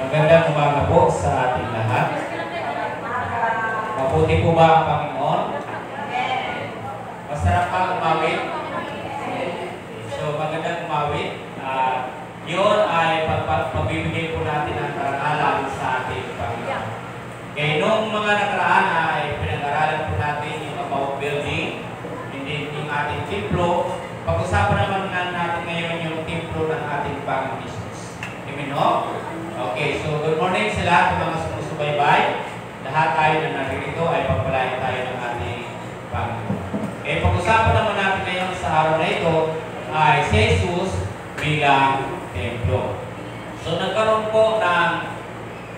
Magandang umaga po sa ating lahat. Mabuti po ba ang Panginoon? Masarap ba umawit? So magandang umawit. Yun ay pagbibigay po natin ng karangalan sa ating Panginoon. Kaya noong mga nakaraan ay pinag-aralan po natin yung about building, hindi yung ating templo. Pag-usapan naman natin ngayon yung templo ng ating Panginoon Jesus. Amen ho? Okay, so good morning sa lahat ng mga sumusubaybay. Lahat tayo na naririto ay pagpalain tayo ng ating Panginoon. Okay, pag-usapan naman natin ngayon sa araw na ito ay si Jesus bilang templo. So nagkaroon po ng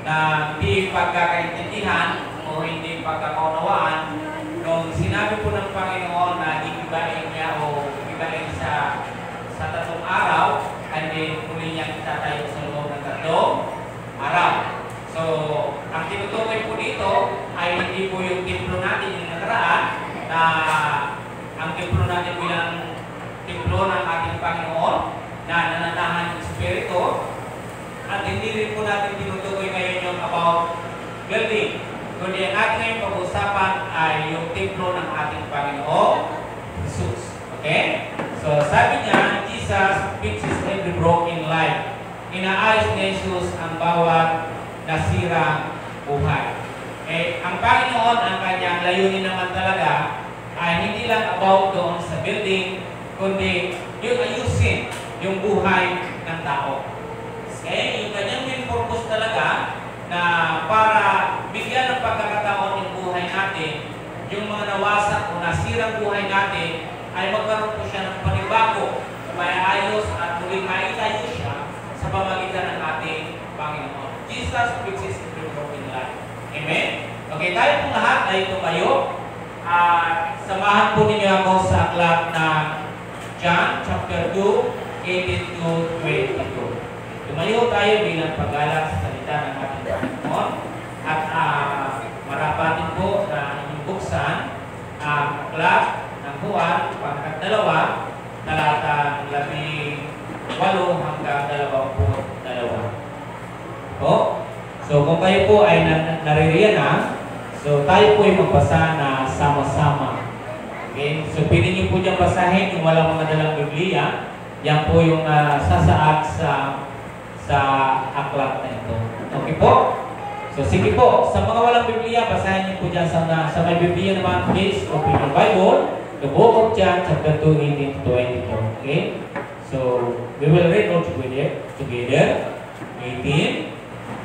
hindi pagkakaintindihan o hindi pagkakaunawaan nung sinabi po ng Panginoon na iibain niya o iibain sa tatlong araw and then muli niyang itatayo sa loob ng tatlong araw. So, ang tinutukoy po dito ay hindi po yung templo natin yung nakaraan na ang templo natin bilang templo ng ating Panginoon na nananahan ng Espiritu. At hindi rin po natin tinutukoy ngayon yung about building. Kundi ang ating ngayong pag-usapan ay yung templo ng ating Panginoon Jesus. Okay? So sabi niya, Jesus fixes every broken life. Inaayos ni Jesus ang bawat nasirang buhay. Ang Panginoon, ang kanyang layunin naman talaga ay hindi lang about doon sa building, kundi yung ayusin yung buhay ng tao. Yung kanyang main purpose talaga na para bigyan ng pagkakataon yung buhay natin, yung mga nawasak o nasirang buhay natin, ay magkaroon po siya ng panibago, maayos at muling maitayo siya sa pamagitan ng ating Panginoon. Jesus fixes every broken life. Amen? Okay, tayo pong lahat ay tumayo. Samahan po ninyo ako sa aklat na John chapter 2, 18 to 22. Tumayo tayo bilang paggalang sa salita ng ating Panginoon at marapatin po na inyong buksan ang aklat ng Juan, pangkat 2, talata 18 hanggang 22. So kung kayo po ay naririyan na, so tayo po ay magbasa na sama-sama. Okay? So pwede niyo po dyan basahin yung walang mga dalang Biblia. Yan po yung sasaad sa aklat na ito. Okay po? So sige po, sa mga walang Biblia, basahin niyo po dyan sa may Biblia naman, please open your Bible, the book of John, chapter 2, 18 to 22. Okay? So, we will read all together. 18.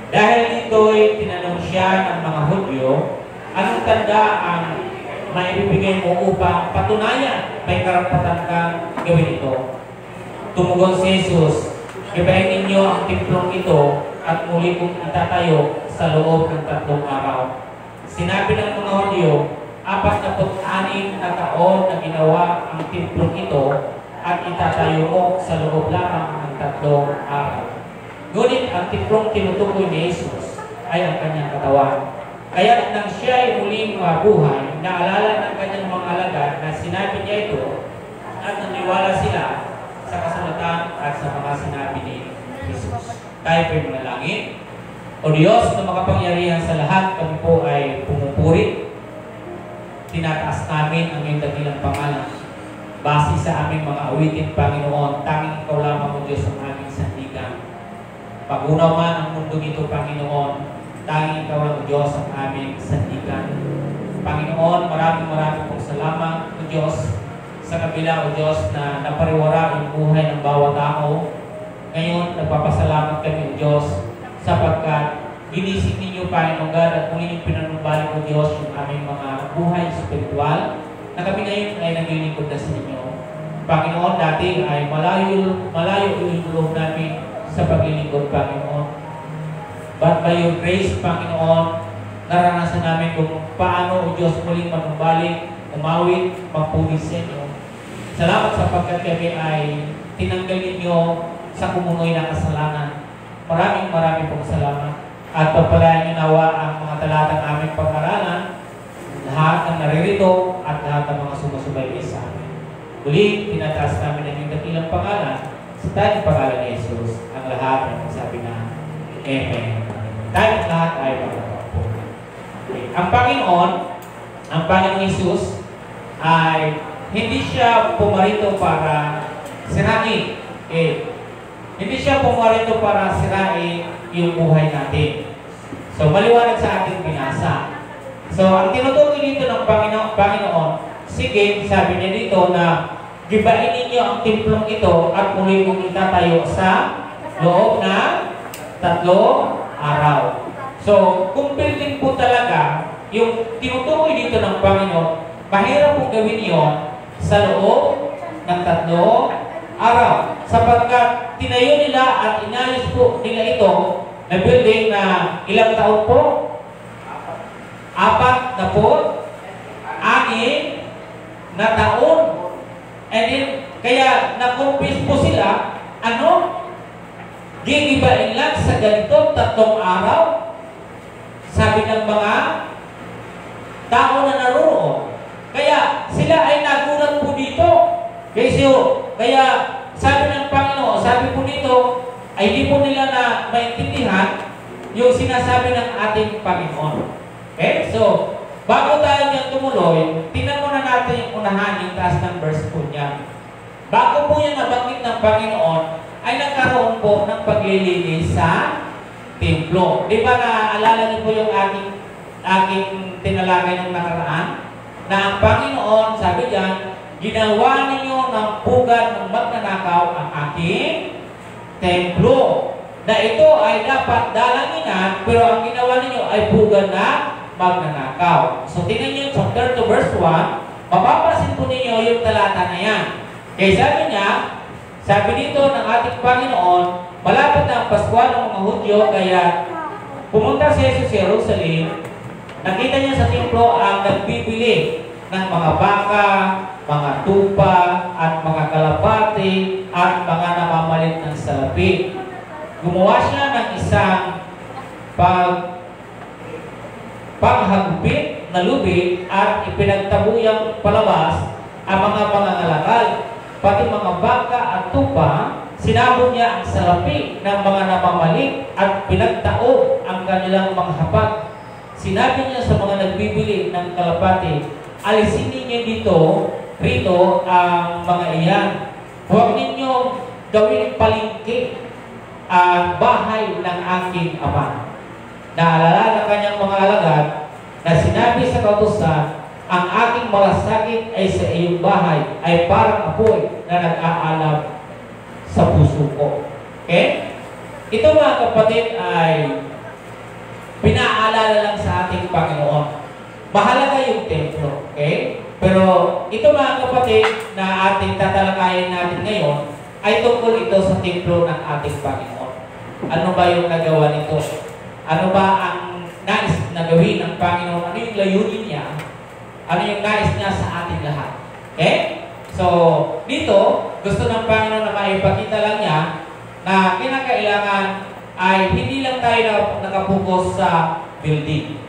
Dahil ito'y tinanong siya ng mga Hudyo, anong tanda ang maibibigay mo upang patunayan may karapatan kang gawin ito? Tumugon si Jesus, ibahin ninyo ang templong ito at muli kong itatayo sa loob ng 3 araw. Sinabi ng mga Hudyo, 46 na taon na ginawa ang templong ito at itatayo mo sa loob lamang ng 3 araw. Ngunit ang templong tinutukoy ni Jesus ay ang kanyang katawan. Kaya nang siya ay muling mabuhay, naalala ng kanyang mga alagad na sinabi niya ito at naniwala sila sa kasulatan at sa mga sinabi ni Jesus. Tayo po'y manalangin. O Diyos na makapangyarihan sa lahat, kami po ay pumupuri. Tinataas namin ang iyong dakilang pangalan. Base sa aming mga awitin, Panginoon, tanging ikaw lamang o Diyos ang aming sandigan. Pag-unaw man ang mundo nito, Panginoon, tanging ikaw lang o Diyos ang aming sandigan. Panginoon, maraming pong salamat o Diyos sa kabila o Diyos na napariwara yung buhay ng bawat tao. Ngayon, nagpapasalamat kami o Diyos sapagkat ginising ninyo, Panginoon God, at muli yung pinanumbalik o Diyos yung aming mga buhay spiritual na kami ngayon ay naglilingkod na sa inyo. Panginoon, dati ay malayo yung loob namin sa paglilingkod, Panginoon. But by your grace, Panginoon, naranasan namin kung paano o Diyos muling manumbalik, umawit, magpugis sa inyo. Salamat sapagkat kami ay tinanggal ninyo sa kumunoy ng kasalanan. Maraming pong salamat. At pagpalain niyo nawa ang mga talatang aming pag-aralan, lahat ng naririto at lahat ng mga sumusubaybay sa amin. Muli, tinataas namin ang iyong dakilang pangalan sa tayong pangalan ni Jesus. Ang lahat ay magsabi na, Amen. Tayong lahat ay magkakaupo. Okay. Ang Panginoong Jesus ay hindi siya pumarito para sirain. Hindi siya pumarito para sirain yung buhay natin. So, maliwanag sa ating binasa. So, ang tinutukoy dito ng Panginoon, sige, sabi niya dito na gibain ninyo ang templong ito at muli mong itatayo sa loob ng 3 araw. So, kung building po talaga, yung tinutukoy dito ng Panginoon, mahirap pong gawin yon sa loob ng 3 araw. Sapagkat tinayo nila at inayos po nila ito na building na ilang taon po? 46 na taon. And then, kaya na-confess po sila, gigibain lang sa ganito 3 araw. Sabi ng mga tao na naroon. Kaya sila ay nagulat po dito. Kaya sabi ng Panginoon, sabi po dito, ay hindi po nila na maintindihan yung sinasabi ng ating Panginoon. Okay? So, bago tayo niyang tumuloy, tingnan muna natin yung unahan, yung taas ng verse po niya. Bago po yung nabanggit ng Panginoon, ay nagkaroon po ng paglilinis sa templo. Di ba naaalala niyo po yung aking tinalagay ng nakaraan? Na ang Panginoon, sabi diyan, ginawa ninyo ng pugad ng magnanakaw ang aking templo. Na ito ay dapat dalanginan, pero ang ginawa ninyo ay pugad na magnanakaw. So, tingnan niyo chapter 2 verse 1, mapapasin po ninyo yung talata na yan. Kaya sabi niya, sabi dito ng ating Panginoon, malapit na ang Pasko ng mga Hudyo, kaya pumunta si Jesus sa Jerusalem, nakita niya sa templo ang nagbibili ng mga baka, mga tupa, at mga kalapati, at mga namamalit ng salapi. Gumawa siya ng isang paghagupit na lubi at ipinagtabuyang palabas ang mga pangangalakal, pati mga baka at tupa. Sinabog niya ang salapi ng mga namamalik at pinagtao ang kanilang mga hapag. Sinabi niya sa mga nagbibili ng kalapati, alisin ninyo rito ang mga iyan. Huwag ninyong gawing palengke ang bahay ng aking ama. Naalala ng kanyang mga alagad na sinabi sa kautusan, ang aking malasakit ay sa iyong bahay ay parang apoy na nag-aalab sa puso ko. Okay? Ito mga kapatid ay pinaalala lang sa ating Panginoon. Mahalaga yung templo. Okay? Pero ito mga kapatid na ating tatalakayin natin ngayon ay tungkol ito sa templo ng ating Panginoon. Ano ba yung nagawa nito? Ano ba ang nais na gawin ng Panginoon? Ano yung layunin niya? Ano yung nais niya sa ating lahat? Okay? So, dito, gusto ng Panginoon na maipakita lang niya na kinakailangan ay hindi lang tayo nakapokus sa building.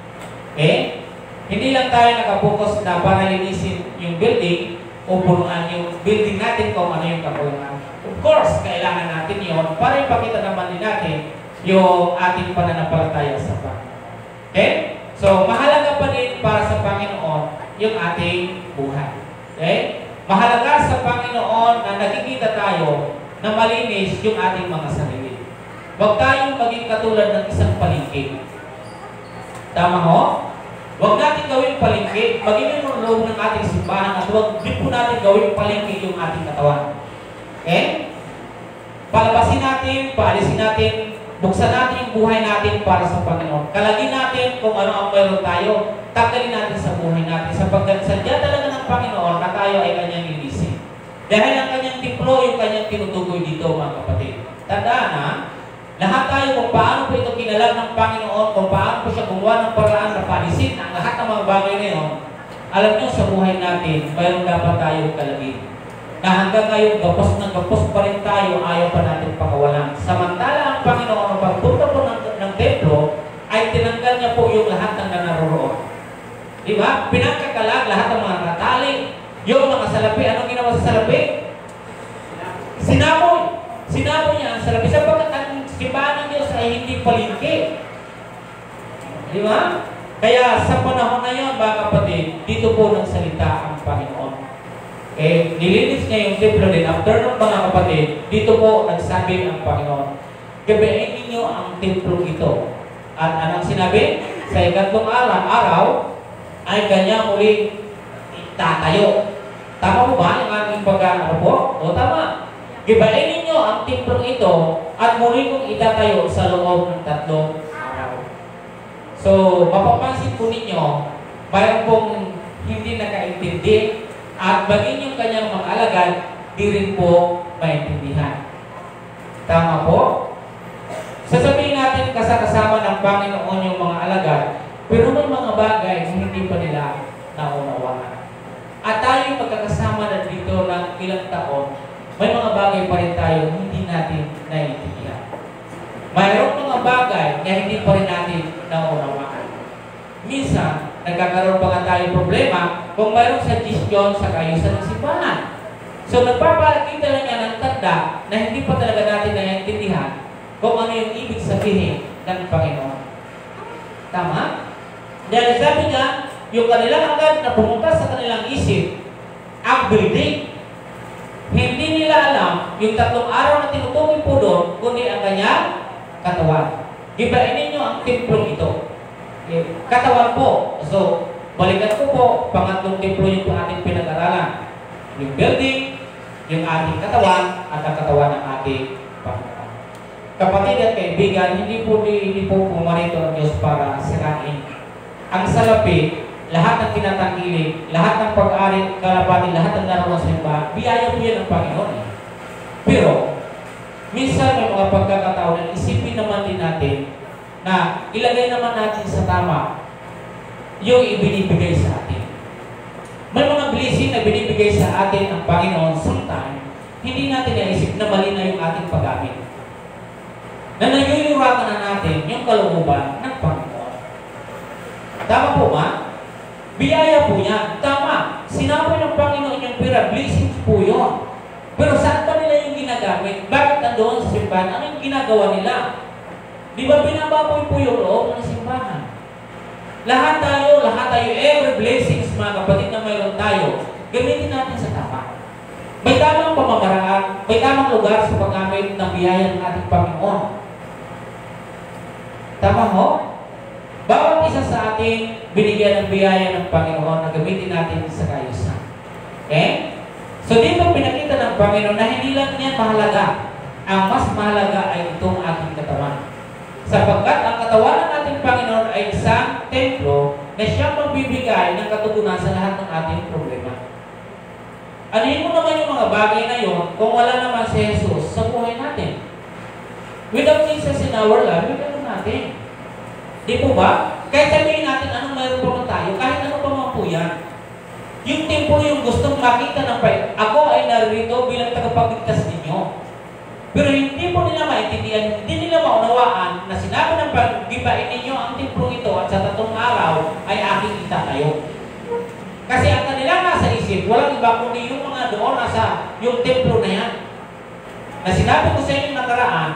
Okay? Hindi lang tayo nakapokus na para linisin yung building o punuan yung building natin kung ano yung kakulangan. Of course, kailangan natin yon para ipakita naman din natin yung ating pananampalataya sa Panginoon. Okay? So, mahalaga pa din para sa Panginoon yung ating buhay. Okay? Mahalaga sa Panginoon na nakikita tayo na malinis yung ating mga sarili. Huwag tayong maging katulad ng isang palengke. Tama ho? Huwag natin gawing palengke, maging yung loob ng ating simbahan at huwag din po natin gawing palengke yung ating katawan. Okay? Palabasin natin, paalisin natin, buksan natin yung buhay natin para sa Panginoon. Kalagin natin kung ano ang mayroon tayo, tanggalin natin sa buhay natin sapagkat sadya talaga ng Panginoon na tayo ay kanyang linisin. Dahil ang kanyang templo, yung kanyang tinutukoy dito mga kapatid. Tandaan na, lahat tayo kung paano po ito kinalam ng Panginoon, kung paano po siya gumawa ng paraan na paalisin ang lahat ng mga bagay na yun, alam nyo sa buhay natin, mayroon dapat tayo kalagin. Na hanggang ngayon, gapos pa rin tayo, ayaw pa natin pakawalan. Samantala ang Panginoon, pagpunta po ng templo, ay tinanggal niya po yung lahat ng nanaroroon. Diba? Pinagkakalag lahat ng mga katali, yung mga salapi. Anong ginawa sa salapi? Sinaboy niya ang salapi. Sapagkat ang simbahan ng Diyos ay hindi palengke. Di ba? Kaya sa panahon na yun, mga kapatid, dito po nagsalita ang Panginoon. Nilinis niya yung templo din. After ng mga kapatid, dito po nagsabi ang Panginoon, gabayin ninyo ang templo ito. At anong sinabi? Sa ikatlong araw ay kanya uli itatayo. Tama po ba yung ating pag-ano po? O tama. Gibain ninyo ang templong ito at muli kong itatayo sa loob ng 3 araw. So, mapapansin po ninyo, mayroon pong hindi nakaintindi at maging yung kanyang mga alagad, di rin po maintindihan. Tama po? Sasabihin natin kasama ng Panginoon yung mga alagad, pero may mga bagay na hindi pa nila naunawaan. At tayo magkakasama na dito ng ilang taon, may mga bagay pa rin tayo hindi natin naiintindihan. Mayroong mga bagay na hindi pa rin natin naunawaan. Minsan, nagkakaroon pa nga tayo problema kung mayroong suggestion sa kaayusan ng simbahan. So, nagpapakita na niya ng tanda na hindi pa talaga natin naiintindihan kung ano yung ibig sabihin ng Panginoon. Tama? Dahil sabi niya, yung kanilang agad na pumunta sa kanilang isip, ang building, hindi nila alam yung 3 araw na tinutukoy po doon, kundi ang kanyang katawan. Gibain ninyo ang templong ito. Katawan po. So, balikan ko po, pangatlong templo yung ating pinag-aralan. Yung building, yung ating katawan, at ang katawan ng ating Panginoon. Kapatid at kaibigan, hindi po pumarito ang Diyos para sirain. Ang salapi, lahat ng tinatanggiling, lahat ng pag-ari, kalapati, lahat ng naroon sa simbahan, biyaya po yan ng Panginoon. Pero, minsan may mga pagkakataon na isipin naman din natin na ilagay naman natin sa tama yung ibinibigay sa atin. May mga blessing na binibigay sa atin ng Panginoon, sometimes, hindi natin naisip na mali na yung ating pag-gamit. Na nayuyurakan na natin yung kalooban ng Panginoon. Tama po ba? Biyaya po yan. Tama. Sinabi ng Panginoon yung pera, blessings po yun. Pero saan ba nila yung ginagamit? Bakit nandoon sa simbahan? Ano yung ginagawa nila? Di ba binababoy po yung loob ng simbahan? Lahat tayo, every blessings, mga kapatid na mayroon tayo, gamitin natin sa tama. May tamang pamamaraan, may tamang lugar sa paggamit ng biyaya ng ating Panginoon. Tama ho? Bawat isa sa atin, binigyan ng biyaya ng Panginoon na gamitin natin sa kaayusan. Okay? So dito pinakita ng Panginoon na hindi lang niya mahalaga. Ang mas mahalaga ay itong ating katawan. Sapagkat ang katawan ng ating Panginoon ay isang templo na siyang magbibigay ng katugunan sa lahat ng ating problema. Anuhin mo naman yung mga bagay na yon kung wala naman si Jesus sa buhay natin. Without Jesus in our life, without natin. Di po ba? Kahit sabihin natin anong mayroon pa man tayo, kahit ano pa man po yan. Yung templo yung gustong makita ng Panginoon, ako ay naririto bilang tagapagligtas ninyo. Pero hindi po nila maintindihan, hindi nila maunawaan na sinabi ng pag-gibain ninyo ang templo ito at sa 3 araw ay aking itatayo. Kasi ang kanilang nasa isip, walang iba kundi yung mga doon nasa yung templo na yan. Na sinabi ko sa inyo nakaraan,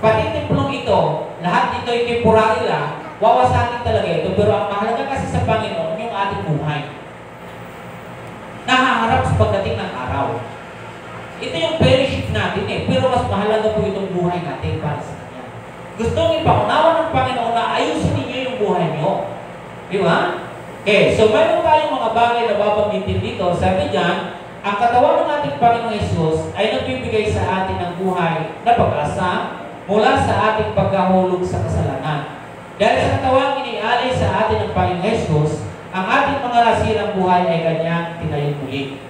pati templong ito, lahat ito ay temporary lang, wawasakin talaga ito. Pero ang mahalaga kasi sa Panginoon, yung ating buhay. Nahaharap sa pagdating ng araw. Ito yung fellowship natin pero mas mahalaga po itong buhay natin para sa Kanya. Gustong ipaunawa ng Panginoon na ayusin ninyo yung buhay nyo. Di ba? Okay, so mayroon tayong mga bagay na babanggitin dito. Sabi dyan, ang katawan ng ating Panginoong Jesus ay nagbibigay sa atin ng buhay na pag-asa mula sa ating pagkahulog sa kasalanan. Dahil sa katawang inialay sa atin ng Panginoong Jesus, ang ating mga nasirang buhay ay Kanyang tinayo muli.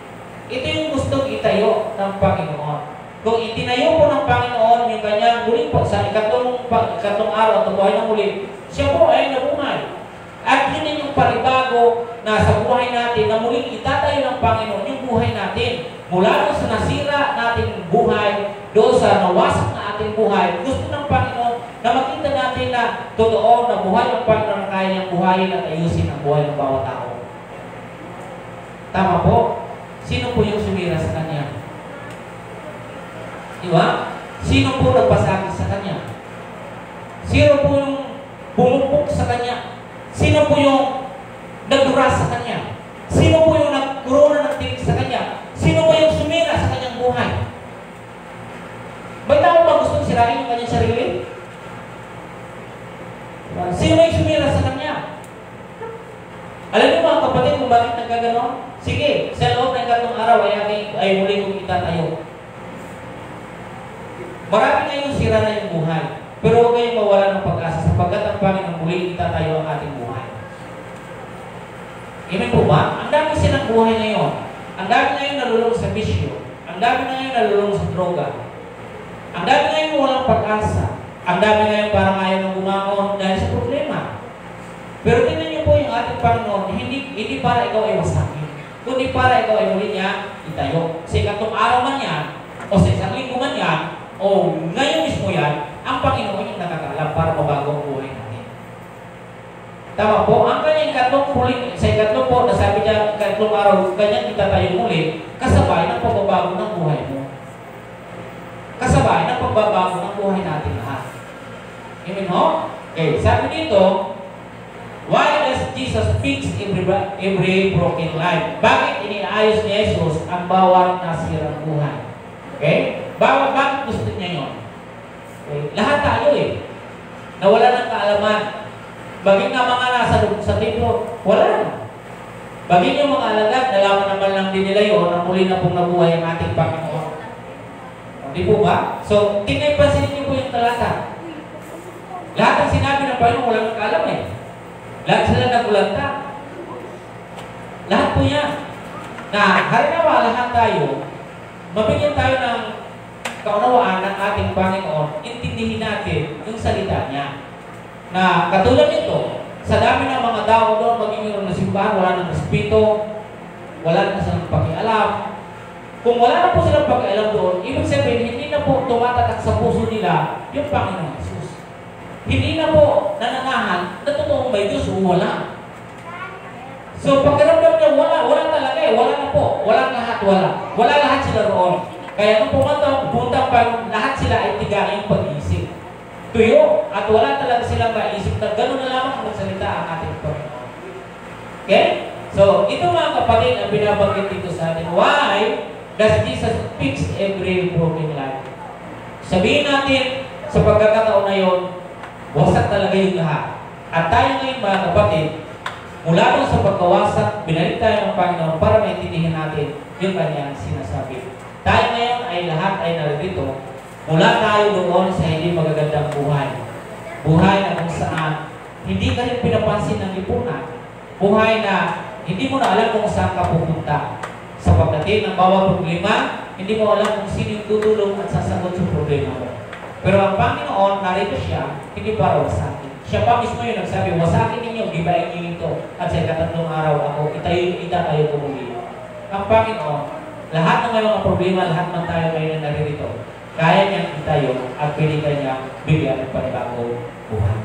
Ito yung gustong itayo ng Panginoon. Kung itinayo po ng Panginoon yung Kanyang muli po sa ikatlong araw at buhay na muli, siya po ay nabuhay. At yun yung panibago na sa buhay natin na muling itatayo ng Panginoon yung buhay natin. Mula sa nasira nating buhay, doon sa nawasak na ating buhay, gusto ng Panginoon na makita natin na totoo na buhay ng Panginoon na kaya niyang buhayin at ayusin ang buhay ng bawat tao. Tama po? Sino po yung sumira sa Kanya? Diba? Sino po nagpasakit sa Kanya? Sino po yung bumupok sa Kanya? Sino po yung nagdura sa Kanya? Sino po yung nagkuruna ng tinig sa Kanya? Sino po yung sumira sa Kanyang buhay? May tao ba gustong sirain yung kanyang sarili? Sino may sumira sa Kanya? Alam niyo mga kapatid kung bakit nagkaganon? Sige, sa loob ng katong araw ay muli kong itatayo. Marami na yung sira na yung buhay. Pero huwag kayong mawala ng pag-asa sapagkat ang Panginoon muli itatayo ang ating buhay. Amen po ba? Ang dami silang buhay ngayon. Ang dami ngayon nalulong sa bisyo. Ang dami ngayon nalulong sa droga. Ang dami ngayon walang pag-asa. Ang dami ngayon parang ayaw nang bumangon dahil sa problema. Pero tingnan niyo po yung ating Panginoon, hindi para ikaw ay wasakin, kundi para ikaw ay muli niya itayo. Sa ikatong araw man yan, o sa isang linggo man yan, o ngayon mismo yan, ang Panginoon yung nakakaalam para mabago ang buhay natin. Tama po, ang kanyang sa ikatlong po, nasabi niya, ikatlong araw, kanyang itatayo muli, kasabay ng pagbabago ng buhay mo. Kasabay ng pagbabago ng buhay natin lahat. Amen ho? Okay, sabi dito, why does Jesus fix every broken life? Bakit iniayos ni Jesus ang bawat nasirang buhay? Okay? Bakit gusto niya yun? Okay? Lahat tayo nawala ng kaalaman. Baging nga mga nasa sa templo, wala na. Baging yung mga alagad, nalaman naman lang din nila yun na muli na pong nabuhay ang ating Panginoon. Di po ba? So, tingnan pa niyo po yung talata. Lahat ang sinabi ng Panginoon, walang nakalam Lahat sila nagulanta. Lahat po yan. Na, harinawa lahat tayo, mabigyan tayo ng kaunawaan ng ating Panginoon, intindihin natin yung salita niya. Na katulad nito, sa dami ng mga tao doon, maging ng simbahan, wala ng respeto, wala na silang pakialam. Kung wala na po silang pakialam doon, ibig sabihin, hindi na po tumatatak sa puso nila yung Panginoon Jesus. Hindi na po nanangahan na totoong may Diyos o wala. So, pagkaramdam niya, wala talaga wala na po. Walang lahat, wala. Wala lahat sila roon. Kaya nung pumunta pa, lahat sila ay tigaing pag-isip. Tuyo, at wala talaga silang maisip na gano'n na lamang magsalita ang ating Panginoon. Okay? So, ito mga kapatid ang binabanggit dito sa atin. Why does Jesus fix every broken life? Sabihin natin, sa pagkakataon na yun, wasak talaga yung lahat. At tayo ngayon mga kapatid, mula doon sa pagkawasak, binalik tayo ng Panginoon para maintindihan natin yung kanyang sinasabi. Tayo ngayon ay lahat ay narito. Mula tayo doon sa hindi magagandang buhay. Buhay na kung saan hindi ka rin pinapansin ng lipunan. Buhay na hindi mo na alam kung saan ka pupunta. Sa pagdating ng bawat problema, hindi mo alam kung sino yung tutulong at sasagot sa problema mo. Pero ang Panginoon, narito siya, hindi para wasakin. Siya pa mismo yung nagsabi, wasakin ninyo, gibain niyo ito. At sa ikatatlong araw ako, itatayo ko muli. Ang Panginoon, lahat ng may mga problema, lahat ng tayo ngayon na naririto, kaya niyang itayo at pwede kanyang bigyan ng panibagong buhay.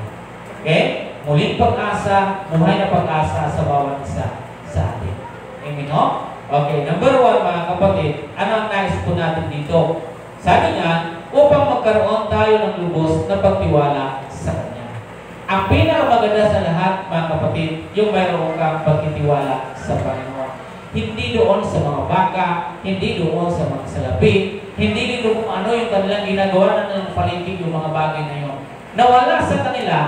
Okay? Muling pag-asa, buhay na pag-asa sa bawat isa sa atin. Amen, no? Okay, number 1 mga kapatid, ano ang nais po natin dito? Sabi niya, upang magkaroon tayo ng lubos na pagtiwala sa Kanya. Ang pinakamaganda sa lahat, mga kapatid, yung mayroon kang pagtitiwala sa Panginoon. Hindi doon sa mga baka, hindi doon sa mga salapi, hindi doon kung ano yung kanilang ginagawa na ng paligid yung mga bagay na yun. Nawala sa kanila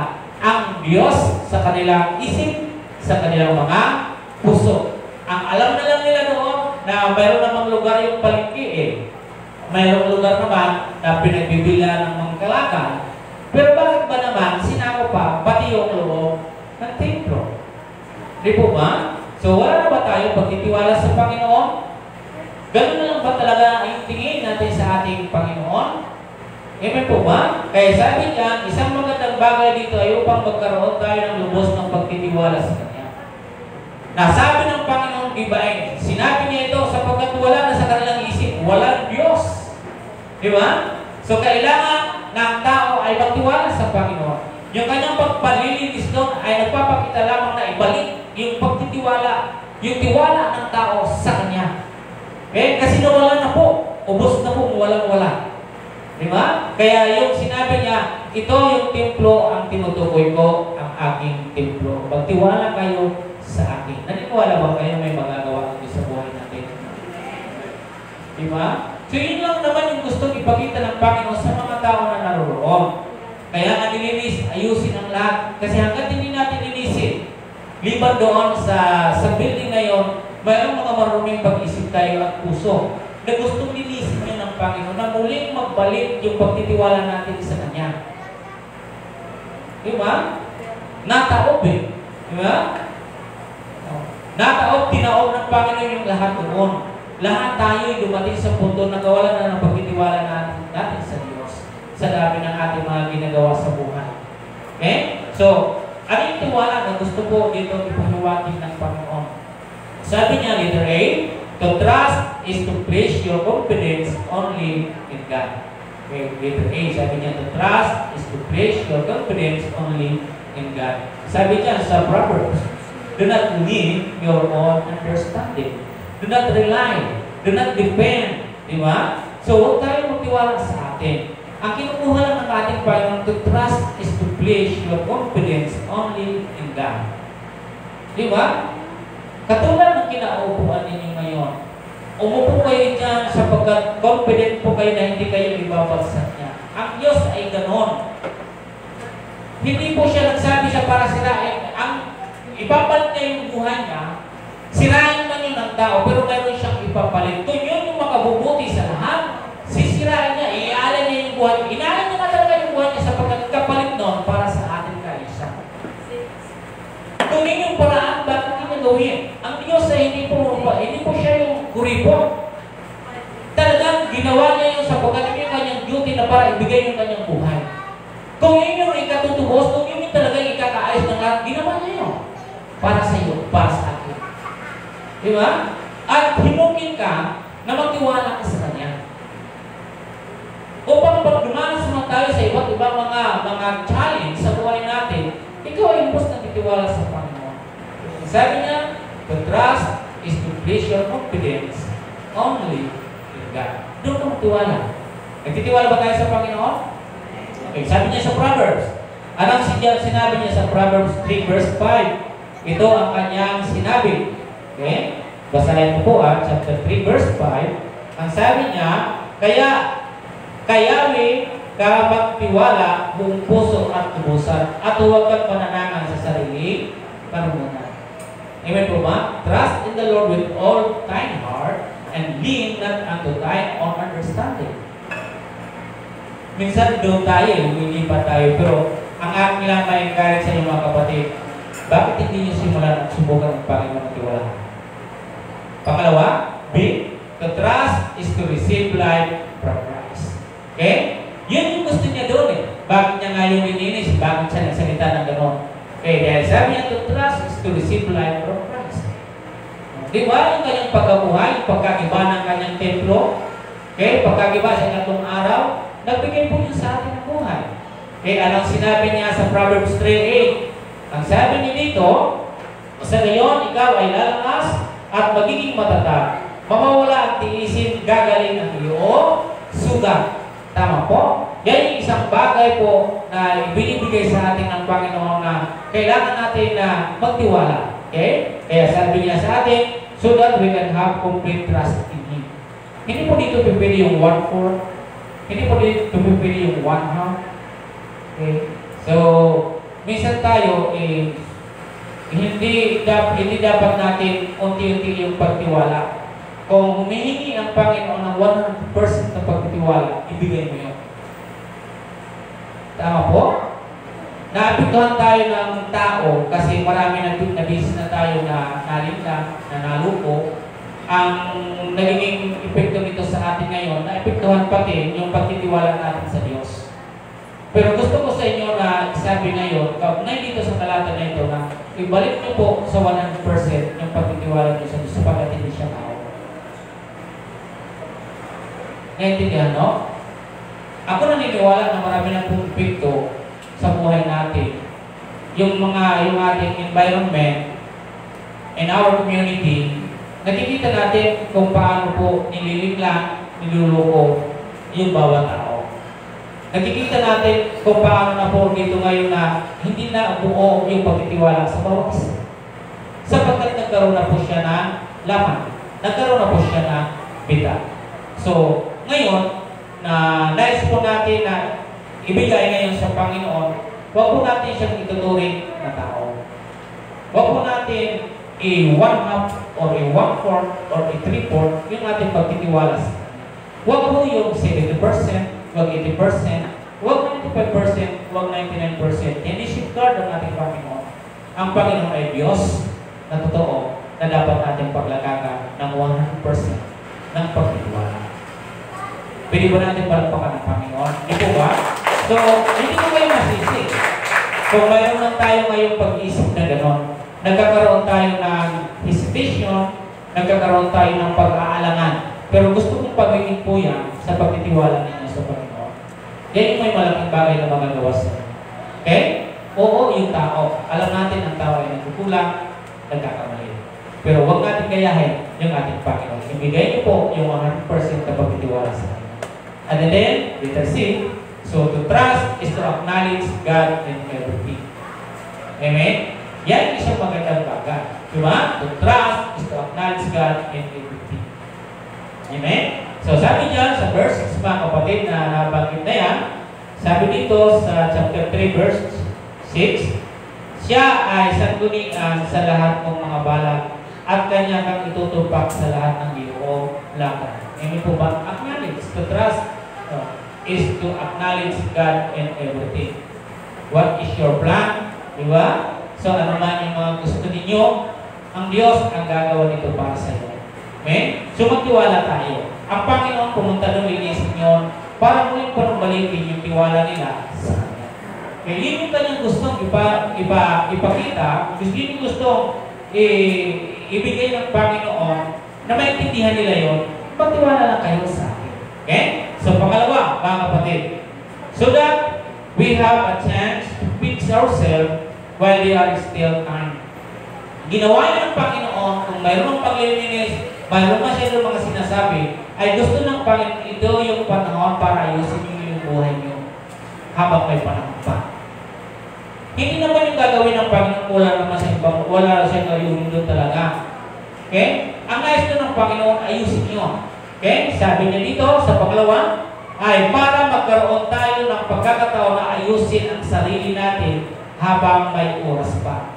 ang Diyos sa kanilang isip, sa kanilang mga puso. Ang alam na lang nila doon na mayroon namang lugar yung paligid mayroong lugar naman na pinagbibila ng mga kalakal. Pero bakit ba naman sinako pa pati yung loob ng templo? Di po ba? So wala na ba tayo pagtitiwala sa Panginoon? Ganun na lang ba talaga yung tingin natin sa ating Panginoon? Amen po ba? Kaya sabi niya, isang magandang bagay dito ay upang magkaroon tayo ng lubos ng pagtitiwala sa Kanya. Nasabi ng Panginoon gibain, sinabi niya ito sapagkat wala na sa kanilang isip, walang Diyos. Di ba? So, kailangan ng tao ay magtiwala sa Panginoon. Yung kanyang pagpalilinis doon ay nagpapakita lamang na ibalik yung pagtitiwala, yung tiwala ng tao sa Kanya. Okay? Kasi nawala na po. Ubos na po, walang-wala. Di ba? Kaya yung sinabi niya, ito yung templo ang tinutukoy ko, ang aking templo. Magtiwala kayo sa akin. Naniniwala ba kayo may magagawa kayo sa buhay natin? Diba? So yun lang naman yung gusto ipakita ng Panginoon sa mga tao na naroon. Kaya nga nilinis, ayusin ang lahat. Kasi hanggat hindi natin linisin, liban doon sa building na yun, mayroong mga maruming pag-isip tayo at puso na gustong linisin niya ng Panginoon na muling magbalik yung pagtitiwala natin sa Kanya. Diba? Nataob eh. Diba? Nataob, tinaob ng Panginoon yung lahat doon. Lahat tayo ay dumating sa punto na kawalan na ng pagtitiwala natin sa Diyos sa dami ng ating mga ginagawa sa buhay. Okay? So, ano yung tiwala na gusto po dito ipahiwatig ng Panginoon? Sabi niya, letter A, to trust is to place your confidence only in God. Okay, letter A, sabi niya, to trust is to place your confidence only in God. Sabi niya sa Proverbs, do not lean your own understanding. Do not rely. Do not depend. Di ba? So, huwag tayo magtiwala sa atin. Ang kinukuha lang ng ating Panginoon to trust is to place your confidence only in God. Di ba? Katulad ng kinaupuan ninyo ngayon, umupo kayo dyan sapagkat confident po kayo na hindi kayo ibabagsak niya. Ang Diyos ay ganon. Hindi po siya nagsabi siya para sirain. Ang ipapalit niya yung buhay niya, sirain man yun ng tao, pero mayroon siyang ipapalit. Kung yun yung makabubuti sa lahat, sisirain niya, iaalay niya yung buhay. Inaalay niya na talaga yung buhay niya sapagkat kapalit nun para sa ating kaisa. Kung yun yung paraan, bakit niya gawin? Ang Diyos ay hindi po siya yung kuripon. Talagang ginawa niya yung sapagkat yun yung kanyang duty na para ibigay yung kanyang buhay. Kung yun yung ikatutubos, kung yun yung talagang ikakaayos ng lahat, ginawa niya yun. Para sa iyo, para sa akin. Di ba? At himukin ka na magtiwala ka sa Kanya. Upang pag dumanas naman tayo sa iba't ibang mga challenge sa buhay natin, ikaw ay impos na titiwala sa Panginoon. Sabi niya, to trust is to place your confidence only in God. Doon ka magtiwala. Nagtitiwala ba tayo sa Panginoon? Okay, sabi niya sa Proverbs. Anong sinabi niya sa Proverbs 3 verse 5? Ito ang kanyang sinabi. Okay? Basahin mo po chapter 3 verse 5. Ang sabi niya, kayawi ka magtiwala buong puso at tubusan at huwag kang pananangan sa sarili karunungan. Amen po ba? Trust in the Lord with all thine heart and lean not unto thine own understanding. Minsan doon tayo, lumilipat tayo, pero ang aking lang ma-encourage sa inyo mga kapatid, bakit hindi nyo simulan at subukan ng Panginoon at tiwala? Pangalawa, B, to trust is to receive life from Christ. Okay? Yun yung gusto niya doon eh. Bakit niya nga yung ininis? Bakit siya nagsalita ng gano'n? Okay, dahil sabi niya to trust is to receive life from Christ. Di ba yung kanyang pagkabuhay, pagkakiba ng kanyang templo? Okay, pagkakiba sa ikatlong araw, nagbigay po niya sa atin ng buhay. Okay, anong sinabi niya sa Proverbs 3:8? Ang sabi niya dito, sa ngayon, ikaw ay lalakas at magiging matatag. Mawawala ang tiisin, gagaling ang iyong sugat. Tama po? Yan yung isang bagay po na ibinibigay sa atin ng Panginoon na kailangan natin na magtiwala. Okay? Kaya sabi niya sa atin, so that we can have complete trust in Him. Hindi po dito pipili yung 1/4. Hindi po dito pipili yung 1/2. Okay? So, minsan tayo, hindi dapat natin unti-unti yung pagtiwala. Kung humihingi ang Panginoon ng 100% na pagtitiwala, ibigay mo yun. Tama po? Naapektuhan tayo ng tao kasi marami nabisi na tayo na nalinlang, na naluko. Ang nagiging epekto nito sa atin ngayon, naapektuhan pati yung pagtitiwala natin sa Diyos. Pero gusto ko sa inyo na isabi ngayon, kaugnay dito sa talata na ito na ibalik niyo po sa 100% yung pagtitiwala niyo sa Diyos sapagkat hindi siya tao. Naintindihan, no? Ako naniniwala na marami ng pumipikto sa buhay natin. Yung ating environment and our community, nakikita natin kung paano po nililinglang, niluluko yung bawat tao. Nakikita natin kung paano na po dito ngayon na hindi na buo yung pagtitiwala sa bawat isa. Sapagkat nagkaroon na po siya ng laman. Nagkaroon na po siya ng bitak. So, ngayon, na nais po natin na ibigay ngayon sa Panginoon, huwag po natin siyang ituturing na tao. Huwag po natin i-1/2 or i-1/4 or i-3/4 yung ating pagtitiwala sa Kanya. Huwag po yung 70%, huwag 80%, huwag 95%, huwag 99%. Hindi safeguard ang ating Panginoon. Ang Panginoon ay Diyos na totoo na dapat natin paglagagan ng 100% ng pagtitiwala. Pwede ba natin palagpakan ng Panginoon? Hindi po ba? So, hindi ko kayo masisi. Kung mayroon lang tayo ngayong pag-iisip na gano'n, nagkakaroon tayo ng hesitation, nagkakaroon tayo ng pag-aalangan. Pero gusto kong pagiging po yan sa pagtitiwala ninyo sa Panginoon. Yan yung may malaking bagay na magagawa sa inyo. Okay? Oo, yung tao. Alam natin ang tao ay nagkukulang, nagkakamali. Pero huwag natin gayahin yung ating Panginoon. Ibigay niyo po yung 100% na pagtitiwala sa Kanya. And then, letter C, so to trust is to acknowledge God in everything. Amen? Yan yung isang magandang bagay. Diba? To trust is to acknowledge God in everything. Amen? So sabi diyan sa verse 6, mga kapatid, na nabanggit na yan, sabi dito sa chapter 3 verse 6, siya ay sanggunian sa lahat ng mga balag at kanya kang itutupak sa lahat ng iyong lakad. Amen po ba? Acknowledge, to trust is to acknowledge God in everything. What is your plan? Diba? So ano man yung mga gusto ninyo, ang Diyos ang gagawa nito para sa iyo. Amen? So magtiwala tayo. Ang Panginoon pumunta doon, linisin nyo, para muling panumbalikin yung tiwala nila sa Kanya. Kaya yun yung kanyang gustong ipakita, yun yung gustong ibigay ng Panginoon na maintindihan nila yun, magtiwala lang kayo sa akin. Okay? So pangalawa, mga kapatid, so that we have a chance to fix ourselves while they are still time. Ginawa niya ng Panginoon, kung mayroon ng paglilinis, mayroon masyadong mga sinasabi, ay gusto ng Panginoon, ito yung panahon para ayusin niyo yung buhay niyo habang may panahon pa. Hindi naman yung gagawin ng Panginoon, wala naman sa ibang, wala siyang ayusin doon talaga. Okay? Ang nais doon ng Panginoon, ayusin niyo. Okay? Sabi niya dito sa pangalawa, ay para magkaroon tayo ng pagkakataon na ayusin ang sarili natin habang may oras pa.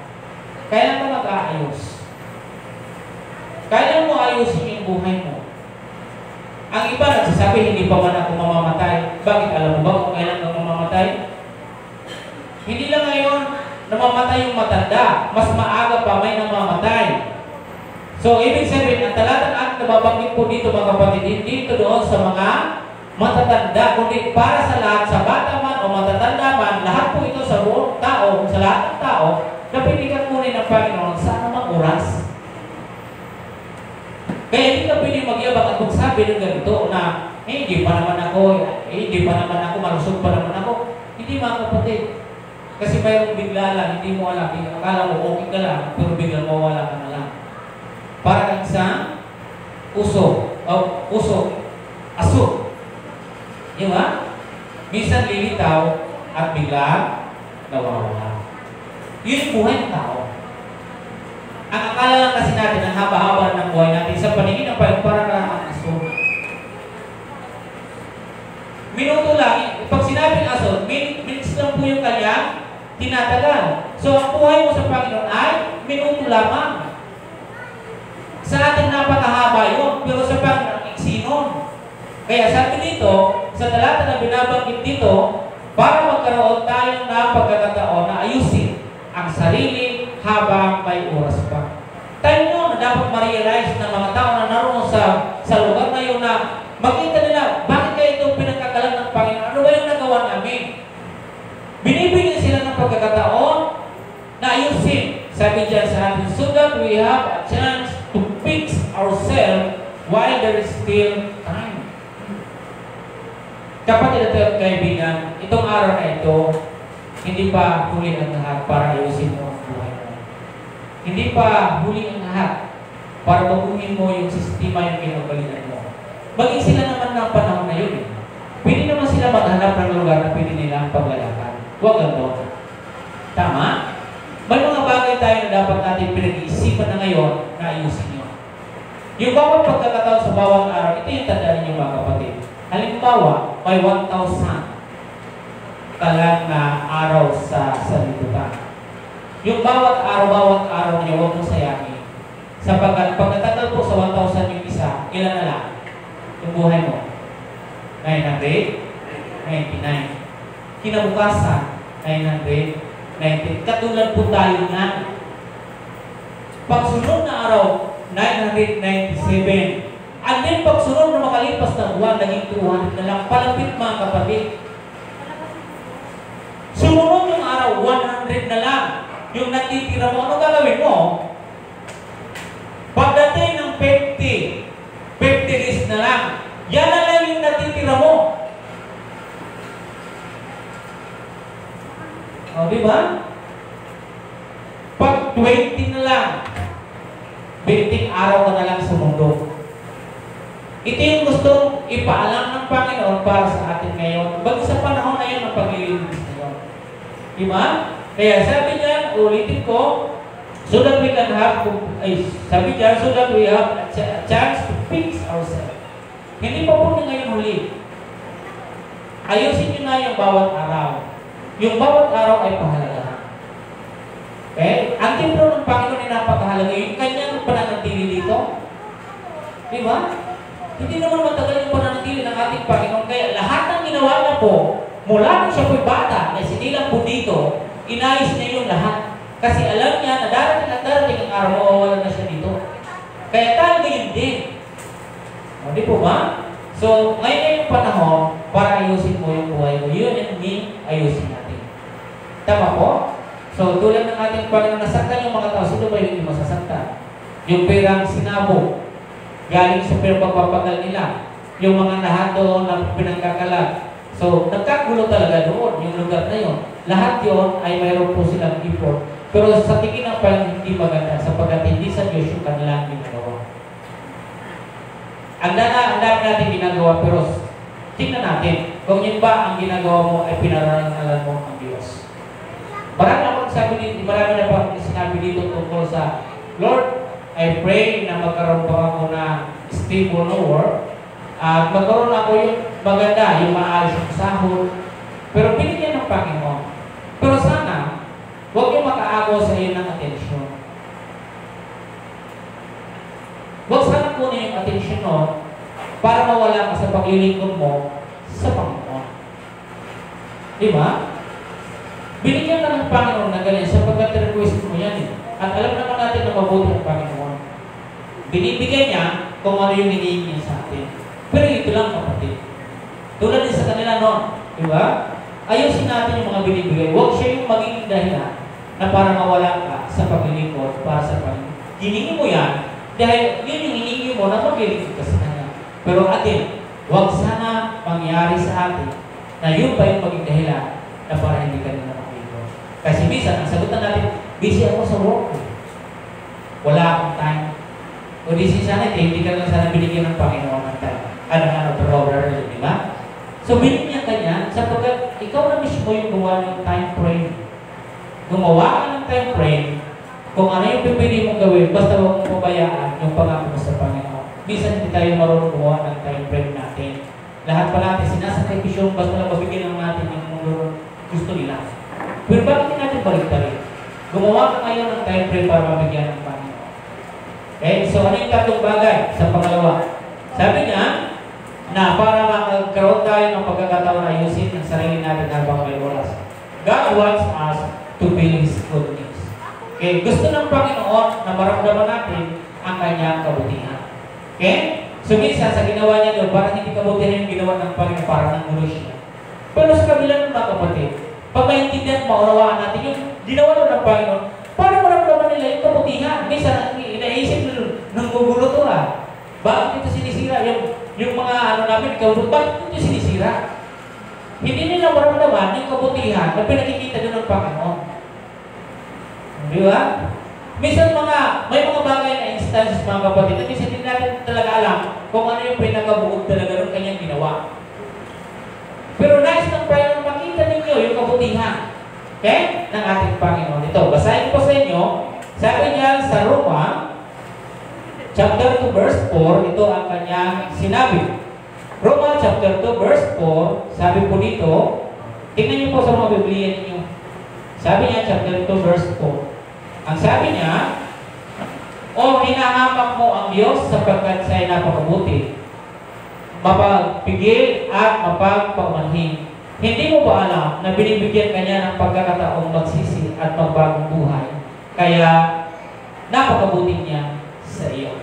Kailan ka mag-aayos? Kailan mo ayusin yung buhay mo? Ang iba nagsasabi, hindi pa man ako mamamatay. Bakit? Alam mo ba kung kailan ka mamamatay? Hindi lang ngayon namamatay yung matanda. Mas maaga pa may namamatay. So, ibig sabihin, ang talatang at nababanggit po dito, mga kapatid, dito doon sa mga matatanda, kundi para sa lahat, sa bata man o matatanda man, lahat po ito sa buong tao, sa lahat ng tao, na pinigyan mo rin ng Panginoon sa anumang oras. Kaya hindi ka pwede magyabang at magsabi ng ganito na, hindi pa naman ako, malusog pa naman ako. Hindi, mga kapatid. Kasi mayroong bigla lang, hindi mo alam, akala mo okay ka lang, pero biglang mawala ka na lang. Para kang isang aso. Di ba? Minsan lilitaw at bigla nawawala. Yun yung buhay ng tao. Ang akala lang kasi natin, ang haba-haba ng buhay natin, sa paningin ng Panginoon, para na ang aso. Minuto lang, pag sinabing aso, minutes lang po yung kanya, tinatagal. So, ang buhay mo sa Panginoon ay minuto lamang. Sa atin napakahaba yun, pero sa Panginoon, sinon. Kaya sabi dito, sa talata na binabanggit dito, para magkaroon tayo ng pagkakataon na ayusin ang sarili habang may oras pa. Tayo nyo na dapat ma-realize ng mga tao na naroon sa lugar na yun na makita nila, bakit kayo itong pinagkakalan ng Panginoon? Ano ba yung nagawa namin? Binibigyan sila ng pagkakataon na ayusin. Sabi dyan sa atin, so that we have a chance to fix ourselves while there is still time. Kapatid at kaibigan, itong araw na ito, hindi pa huli ang lahat para ayusin mo ang buhay mo. Hindi pa huli ang lahat para baguhin mo yung sistema yung kinagalingan mo. Maging sila naman ng panahon na yun. Pwede naman sila maghanap ng lugar na pwede nilang paglalakad. Huwag gano'n. Tama? May mga bagay tayo na dapat natin pinag-iisipan na ngayon na ayusin nyo. Yung bawat pagkakataon sa bawat araw, ito yung tandaan ninyo mga kapatid. Halimbawa, may 1,000 talang na araw sa liputan. Yung bawat araw niyo, huwag mong sayangin. Sapagkat pag natagal po sa 1,000 yung isa, ilan na lang? Yung buhay mo? 999. Kinabukasan, 990. Katulad po tayo nga. Pagsunod na araw, 997. And then pagsunod na makalipas na buwan, naging 200 na lang. Palapit mga kapatid. Sumunod yung araw, 100 na lang. Yung natitira mo, ano gagawin mo? Pagdating ng 50 days na lang, yan na lang yung natitira mo. O, di ba? Pag 20 na lang, 20 araw ka na lang sa mundo. Ito yung gustong ipaalam ng Panginoon para sa atin ngayon. Bago sa panahon na yun ng paglilinis ngayon. Di ba? Kaya sabi niya, ulitin ko, so that we can have, sabi niya, so that we have a chance to fix ourselves. Hindi pa po na ngayon huli. Ayusin niyo na yung bawat araw. Yung bawat araw ay pahalagahan. Okay? Ang templo ng Panginoon ay napakahalaga. Yung kanyang pananatili dito. Di ba? Hindi naman matagal yung pananatili ng ating Panginoon. Kaya lahat ng ginawa niya po, mula nung siya po'y bata, na sinilang po dito, inayos niya yung lahat. Kasi alam niya na darating at darating ang araw, mawawalan na siya dito. Kaya tayo ganyan din. O, di po ba? So, ngayon na yung panahon para ayusin mo yung buhay mo. Yun and me, ayusin natin. Tama po? So, tulad ng ating Panginoon, nasaktan yung mga tao. Sino ba yung masasaktan? Yung perang sinabog, galing sa pagpapagal nila. Yung mga lahat doon na pinagkakalat. So, nagkagulo talaga doon, yung lugar na yun. Lahat yun ay mayroon po silang import. Pero sa tingin ng Panginoon, hindi maganda sapagkat hindi sa Diyos yung kanilang ginagawa. Ang dami natin ginagawa, pero tingnan natin kung yun ba ang ginagawa mo ay pinararangalan mo ang Diyos. Marami na pa sinabi dito tungkol sa Lord, I pray na magkaroon pa ako na stable na work. At magkaroon ako yung maganda, yung maayos yung sahod. Pero binigyan ng Panginoon. Pero sana, huwag yung makaagaw sa iyo ng atensyon. Huwag sana kunin yung atensyon mo para mawala ka sa paglilingkod mo sa Panginoon. Di ba? Binigyan ka ng Panginoon na ganyan sapagkat request mo yan eh. At alam naman natin na mabuti ang Panginoon. Binibigyan niya kung ano yung hinihingi niya sa atin. Pero ito lang kapatid. Tulad din sa kanila noon. Di ba? Ayusin natin yung mga binibigay. Huwag siya yung magiging dahilan na para mawala ka sa paglilingkod para sa Panginoon. Hiningi mo yan dahil yun yung hiningi mo na maglilingkod ka sa Kanya. Pero atin, huwag sana mangyari sa atin na yun pa yung maging dahilan na para hindi ka nila maglilingkod. Kasi minsan, ang sagutan natin, busy ako sa work. Wala akong time. O busy sana, hindi ka lang sana binigyan ng Panginoon ng time. Brother, di ba? So, binigyan ka niya sapagkat ikaw na mismo yung gumawa ng time frame. Gumawa ka ng time frame kung ano yung pipili mong gawin, basta huwag mong pabayaan yung pangako mo sa Panginoon. Minsan hindi tayo marunong gumawa ng time frame natin. Lahat pa natin sinasakripisyon, basta lang mabigyan ng natin yung gusto nila. Pero bakit hindi natin balik-balik? Gumawa ka ngayon ng time frame para mabigyan ng Panginoon. Okay? So, ano yung tatlong bagay sa pangalawa? Sabi niya, na para magkaroon tayo ng pagkakataon na ayusin ang sarili natin habang may oras. God wants us to feel His good news. Okay? Gusto ng Panginoon na maramdaman natin ang Kanyang kabutihan. Okay? So minsan sa ginawa niya doon, parang hindi kabutihan yung ginawa ng Panginoon, parang nangulo siya. Pero sa kabila ng mga kapatid, pag maintindihan at maunawaan natin yung ginawa doon ng Panginoon, parang maramdaman nila yung kabutihan. Minsan, inaisip nila, nang gugulo to bakit ito sinisira? Yung mga namin, bakit ito sinisira? Hindi nila maramdaman yung kabutihan na pinakikita doon ng Panginoon. Di ba? Minsan may mga bagay na instances mga kapatid na minsan hindi natin talaga alam kung ano yung pinakabuod talaga ng kanyang ginawa. Pero nais ng Panginoon makita ninyo yung kabutihan. Okay? Ng ating Panginoon. Ito, basahin ko sa inyo. Sabi niya sa Roma, chapter 2, verse 4, ito ang kanyang sinabi. Roma chapter 2, verse 4, sabi po dito, tingnan niyo po sa mga Biblia ninyo. Sabi niya, chapter 2, verse 4. Ang sabi niya, o hinahamak mo ang Diyos sapagkat siya'y napakabuti, mapagpigil at mapagpamanhin. Hindi mo ba alam na binibigyan ka niya ng pagkakataong magsisi at magbagong buhay? Kaya, napakabuti niya sa iyo.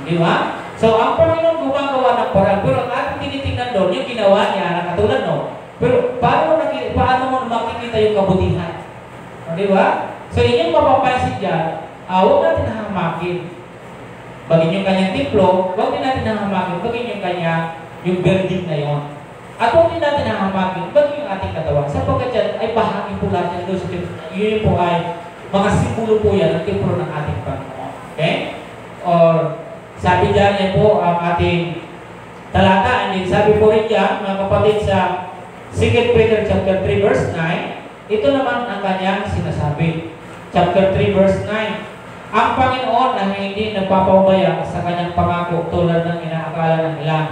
Di ba? So, ang Panginoon gumagawa ng parang, pero ang ating tinitingnan doon, yung ginawa niya, na katulad no, pero paano mo makikita yung kabutihan? Di ba? So, inyong mapapansin dyan, huwag natin hahamakin. Bagin yung kanyang templo, huwag din natin hahamakin. Bagin yung yung building na yon. At huwag din natin hahamakin, bagin yung ating katawan. Sapagkat yan ay bahagi po lahat yan doon sa templo. Yun po ay mga simbolo po yan ng templo ng ating Panginoon. Okay? Or, sabi dyan yan po ang ating talata. And then, sabi po rin dyan, mga kapatid, sa 2 Peter chapter 3 verse 9, ito naman ang kanyang sinasabi. Chapter 3 verse 9, ang Panginoon na hindi nagpapabaya sa kanyang pangako tulad ng inaakala ng ilan.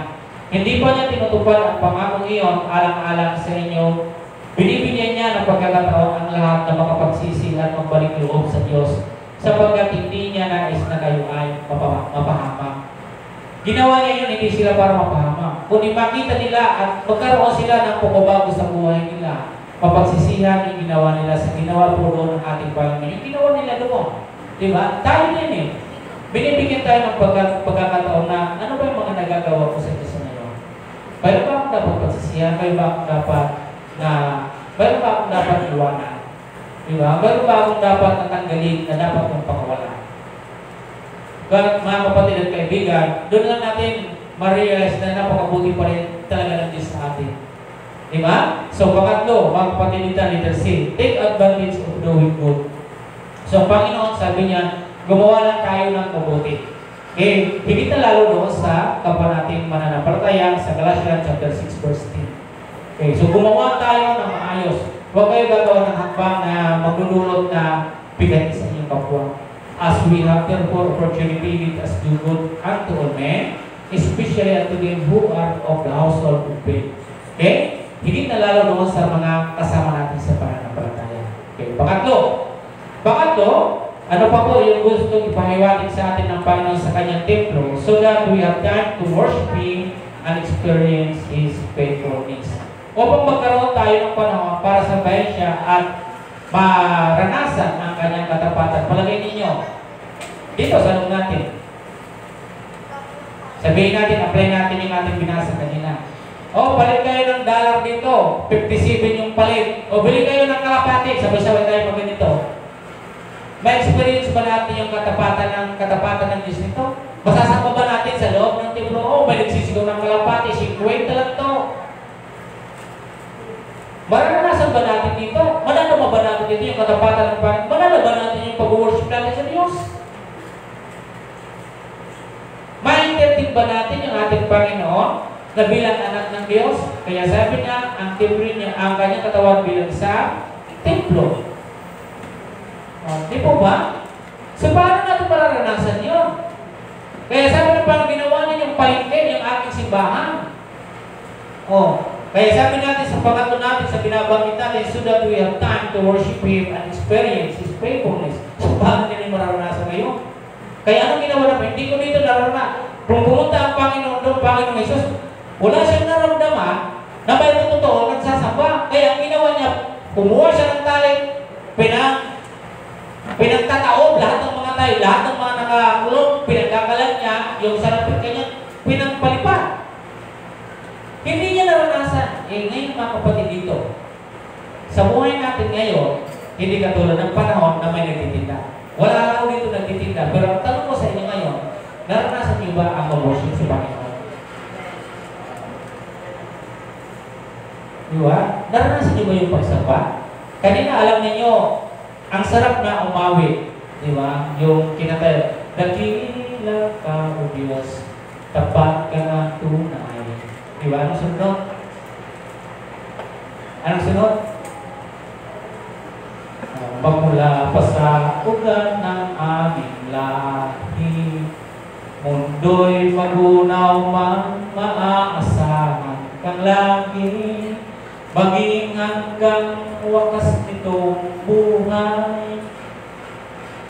Hindi pa niya tinutupad ang pangako iyon alang-alang sa inyo. Binibigyan niya ng pagkakataon ang lahat na makapagsisi at magbalik loob sa Diyos sapagkat hindi niya nais na kayo ay mapahamak. Ginawa niya yun hindi sila para mapahamak, kundi makita nila at magkaroon sila ng pagbabago sa buhay nila. Mapagsisihan yung ginawa nila sa ginawa po doon ng ating Panginoon. Yung ginawa nila doon. Diba? Tayo din eh. Binibigyan tayo ng pagkakataon na ano ba yung mga nagagawa ko sa Diyos ngayon? Mayroon ba akong dapat pagsisihan? Mayroon ba akong dapat iwanan? Diba? Mayroon ba akong dapat natanggalin na dapat kong pakawalan? Mga kapatid at kaibigan, doon lang natin ma-realize na napakabuti pa rin talaga ng Diyos sa atin. Diba? So, pangatlo, mga kapatid dito, letter C, take advantage of doing good. So, Panginoon, sabi niya, gumawa lang tayo ng mabuti. Okay, higit na lalo doon sa kapwa nating mananampalataya sa Galatians chapter 6 verse 10. Okay, so gumawa tayo ng maayos. Huwag kayo gagawa ng hakbang na maglululot na bigay sa inyong kapwa. As we have therefore opportunity, let us do good unto all men, especially unto them who are of the household of faith. Okay? Higit na lalo doon sa mga kasama natin sa pananampalataya. Okay, Pangatlo, ano pa po yung gusto ipahiwatig sa atin ng Panginoon sa kanyang templo so that we have time to worship Him and experience His faithfulness. Upang magkaroon tayo ng panahon para sabayan siya at maranasan ang kanyang katapatan. Palagay ninyo, dito sa loob natin. Sabihin natin, apply natin yung ating binasa kanina. Palit kayo ng dollar dito, 57 yung palit. Bili kayo ng kalapati, sabay-sabay tayo mag ganito. May experience ba natin yung katapatan ng Diyos nito? Masasama ba natin sa loob ng templo? May nagsisigaw ng kalapati, 50 lang to. Maranasan ba natin dito? Mananama ba natin dito yung katapatan ng Panginoon? Mananama ba natin yung pag-worship natin sa Diyos? Ma-entertain ba natin yung ating Panginoon na bilang anak ng Diyos? Kaya sabi niya, ang templo niya, ang kanyang katawan bilang sa templo. Di po ba? So, paano natin mararanasan yun? Kaya sabi ng Panginoon, ginawa niya yung palengke, yung aking simbahan. Kaya sabi natin sa pangatlo natin, sa binabanggit natin, so that we have time to worship Him and experience His faithfulness. So, paano niya mararanasan ngayon? Kaya anong ginawa namin? Hindi ko dito naranasan. Kung pumunta ang Panginoon doon, Panginoon Jesus, wala siyang naramdaman na may totoo nagsasamba. Kaya ang ginawa niya, kumuha siya ng tali, pinagtataob lahat ng mga tayo, lahat ng mga nakakulong, pinagkakalat niya, yung sarapit kanya, pinagpalipad. Hindi niya naranasan. Ngayon mga kapatid dito, sa buhay natin ngayon, hindi katulad ng panahon na may nagtitinda. Wala ako dito nagtitinda. Pero ang tanong ko sa inyo ngayon, naranasan niyo ba ang worship sa Panginoon? Diba? Naranasan niyo ba yung pagsamba? Kanina alam niyo, ang sarap na umawi. Diba? Yung kinatay, dakila ka o Diyos, tapat ka na tunay. Diba? Anong sunod? Anong sunod? Magmula pa sa ugat ng aming lahi, mundo'y magunaw man maaasahan kang lagi, maging hanggang wakas nitong buhay.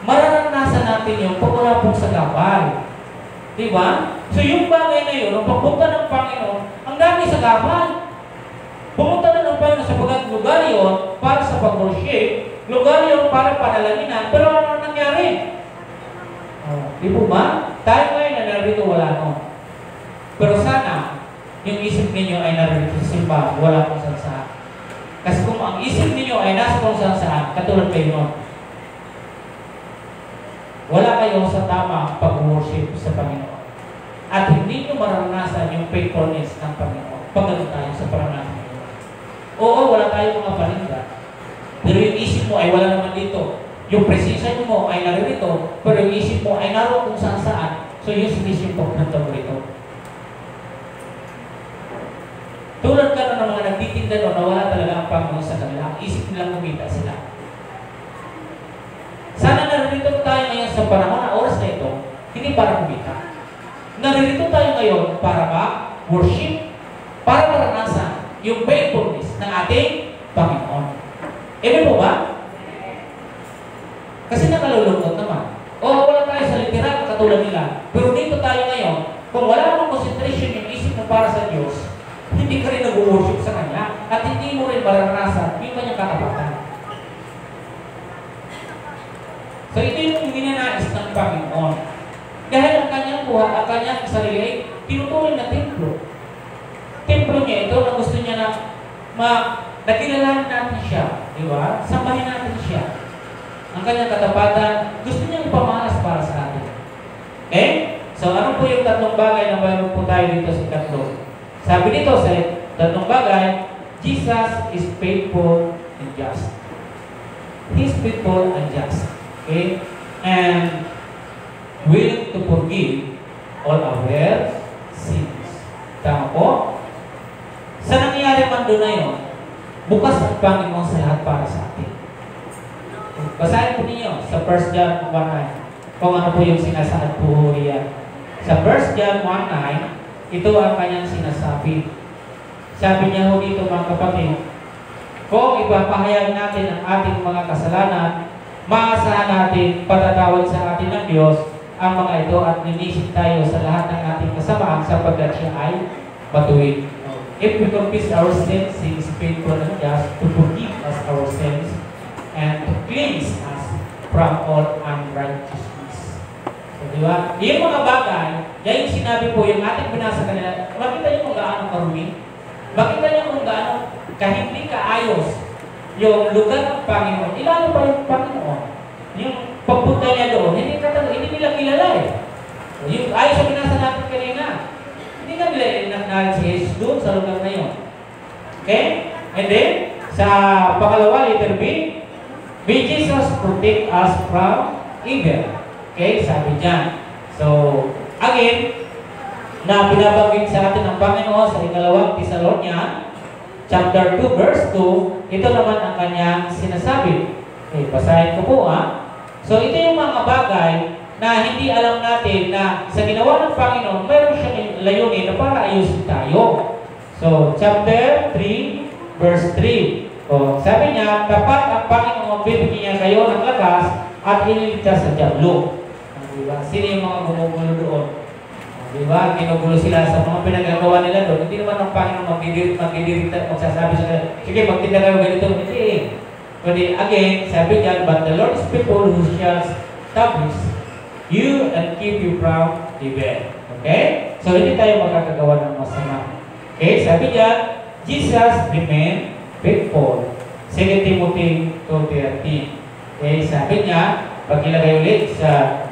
Mararanasan natin yung pag wala pong sagabal. Diba? So yung bagay na yun, ang pagpunta ng Panginoon, ang dami sagabal. Pumunta na ng Panginoon sapagkat lugar yun para sa pag-worship, lugar yun para panalaginan, pero ano nangyari? Di po ba? Tayo ngayon na narito, wala no. Pero sana, yung isip ninyo ay narito sa simbahan, wala kung saan saan. Kasi kung ang isip ninyo ay nasa kung saan saan, katulad kayo nun, wala kayo sa tamang pag-worship sa Panginoon. At hindi nyo maranasan yung faithfulness ng Panginoon pagdating tayo sa parangalan ngayon. Oo, wala tayong mga paninda. Pero yung isip mo ay wala naman dito. Yung presensya mo ay naririto, pero yung isip mo ay naroon kung saan saan. So useless yung pagpunta mo rito. Tulad ka na ng mga nagtitinda doon na wala talaga ang Panginoon sa kanila. Ang isip nilang kumita sila. Sana naririto tayo ngayon sa panahon na oras na ito, hindi para kumita. Naririto tayo ngayon para worship, para maranasan yung faithfulness ng ating Panginoon. Amen po ba? Kasi nakalulungkot naman. O wala tayo sa literal katulad nila. Pero dito tayo ngayon, kung wala mong concentration yung isip mo para sa Diyos, hindi ka rin nag-worship sa Kanya at hindi mo rin maranasan yung kanyang katapatan. So ito yung ninanais ng Panginoon. Dahil ang kanyang buhay, ang kanyang sarili ay tinutuloy na templo. Templo niya ito na gusto niya na nakilalahan natin siya. Di ba? Sambahin natin siya. Ang kanyang katapatan, gusto niya ipamalas para sa atin. Okay? So ano po yung tatlong bagay na mayroon po tayo dito sa ikatlo? Sabi dito sa tatlong bagay, Jesus is faithful and just. He is faithful and just. Okay? And willing to forgive all our sins. Tama po? Sa nangyari man doon na yun, bukas ang Panginoon sa lahat para sa atin. Basahin po ninyo sa 1 John 1:9 kung ano po yung sinasaad po riyan. Sa 1 John 1:9, ito ang kanyang sinasabi. Sabi niya ho dito mga kapatid, kung ipapahayag natin ang ating mga kasalanan, maasahan natin patatawad sa atin ng Diyos ang mga ito at ninisip tayo sa lahat ng ating kasamaan sapagkat siya ay matuwid. If we confess our sins, He is faithful and just to forgive us our sins and to cleanse us from all unrighteousness. So, di ba? Yung mga bagay, yan yung sinabi po, yung ating binasa kanila, makita niyo kung gaano karumi? Makita niyo kung gaano kahindi kaayos yung lugar ng Panginoon. Ilalo pa yung Panginoon. Yung pagpunta niya doon, hindi nila kilala eh. Yung ayos sa binasa natin kanina, hindi na nila inaknal si Jesus doon sa lugar na yun. Okay? And then, sa pangalawa, letter B, may Jesus protect us from evil. Okay? Sabi dyan. So, again, na binabanggit sa atin ng Panginoon sa ikalawang Thessalonian, chapter 2, verse 2, ito naman ang kanyang sinasabi. Okay, basahin ko po So, ito yung mga bagay na hindi alam natin na sa ginawa ng Panginoon, mayroon siyang layunin na para ayusin tayo. So, chapter 3, verse 3. Sabi niya, dapat ang Panginoon bibigyan niya kayo ng lakas at ililigtas sa dyablo. Diba? Sino yung mga gumugulo doon? Diba? Ginugulo sila sa mga pinagagawa nila doon. Hindi naman ang Panginoon magsasabi sa kanila, sige, magtinda kayo ganito. Hindi. Kundi again, sabi niya, but the Lord is people who shall establish you and keep you from evil. Okay? So, hindi tayo makakagawa ng masama. Okay? Sabi niya, Jesus remained faithful. 2 Timothy 2:13. Okay? Sabi niya, pag ilagay ulit sa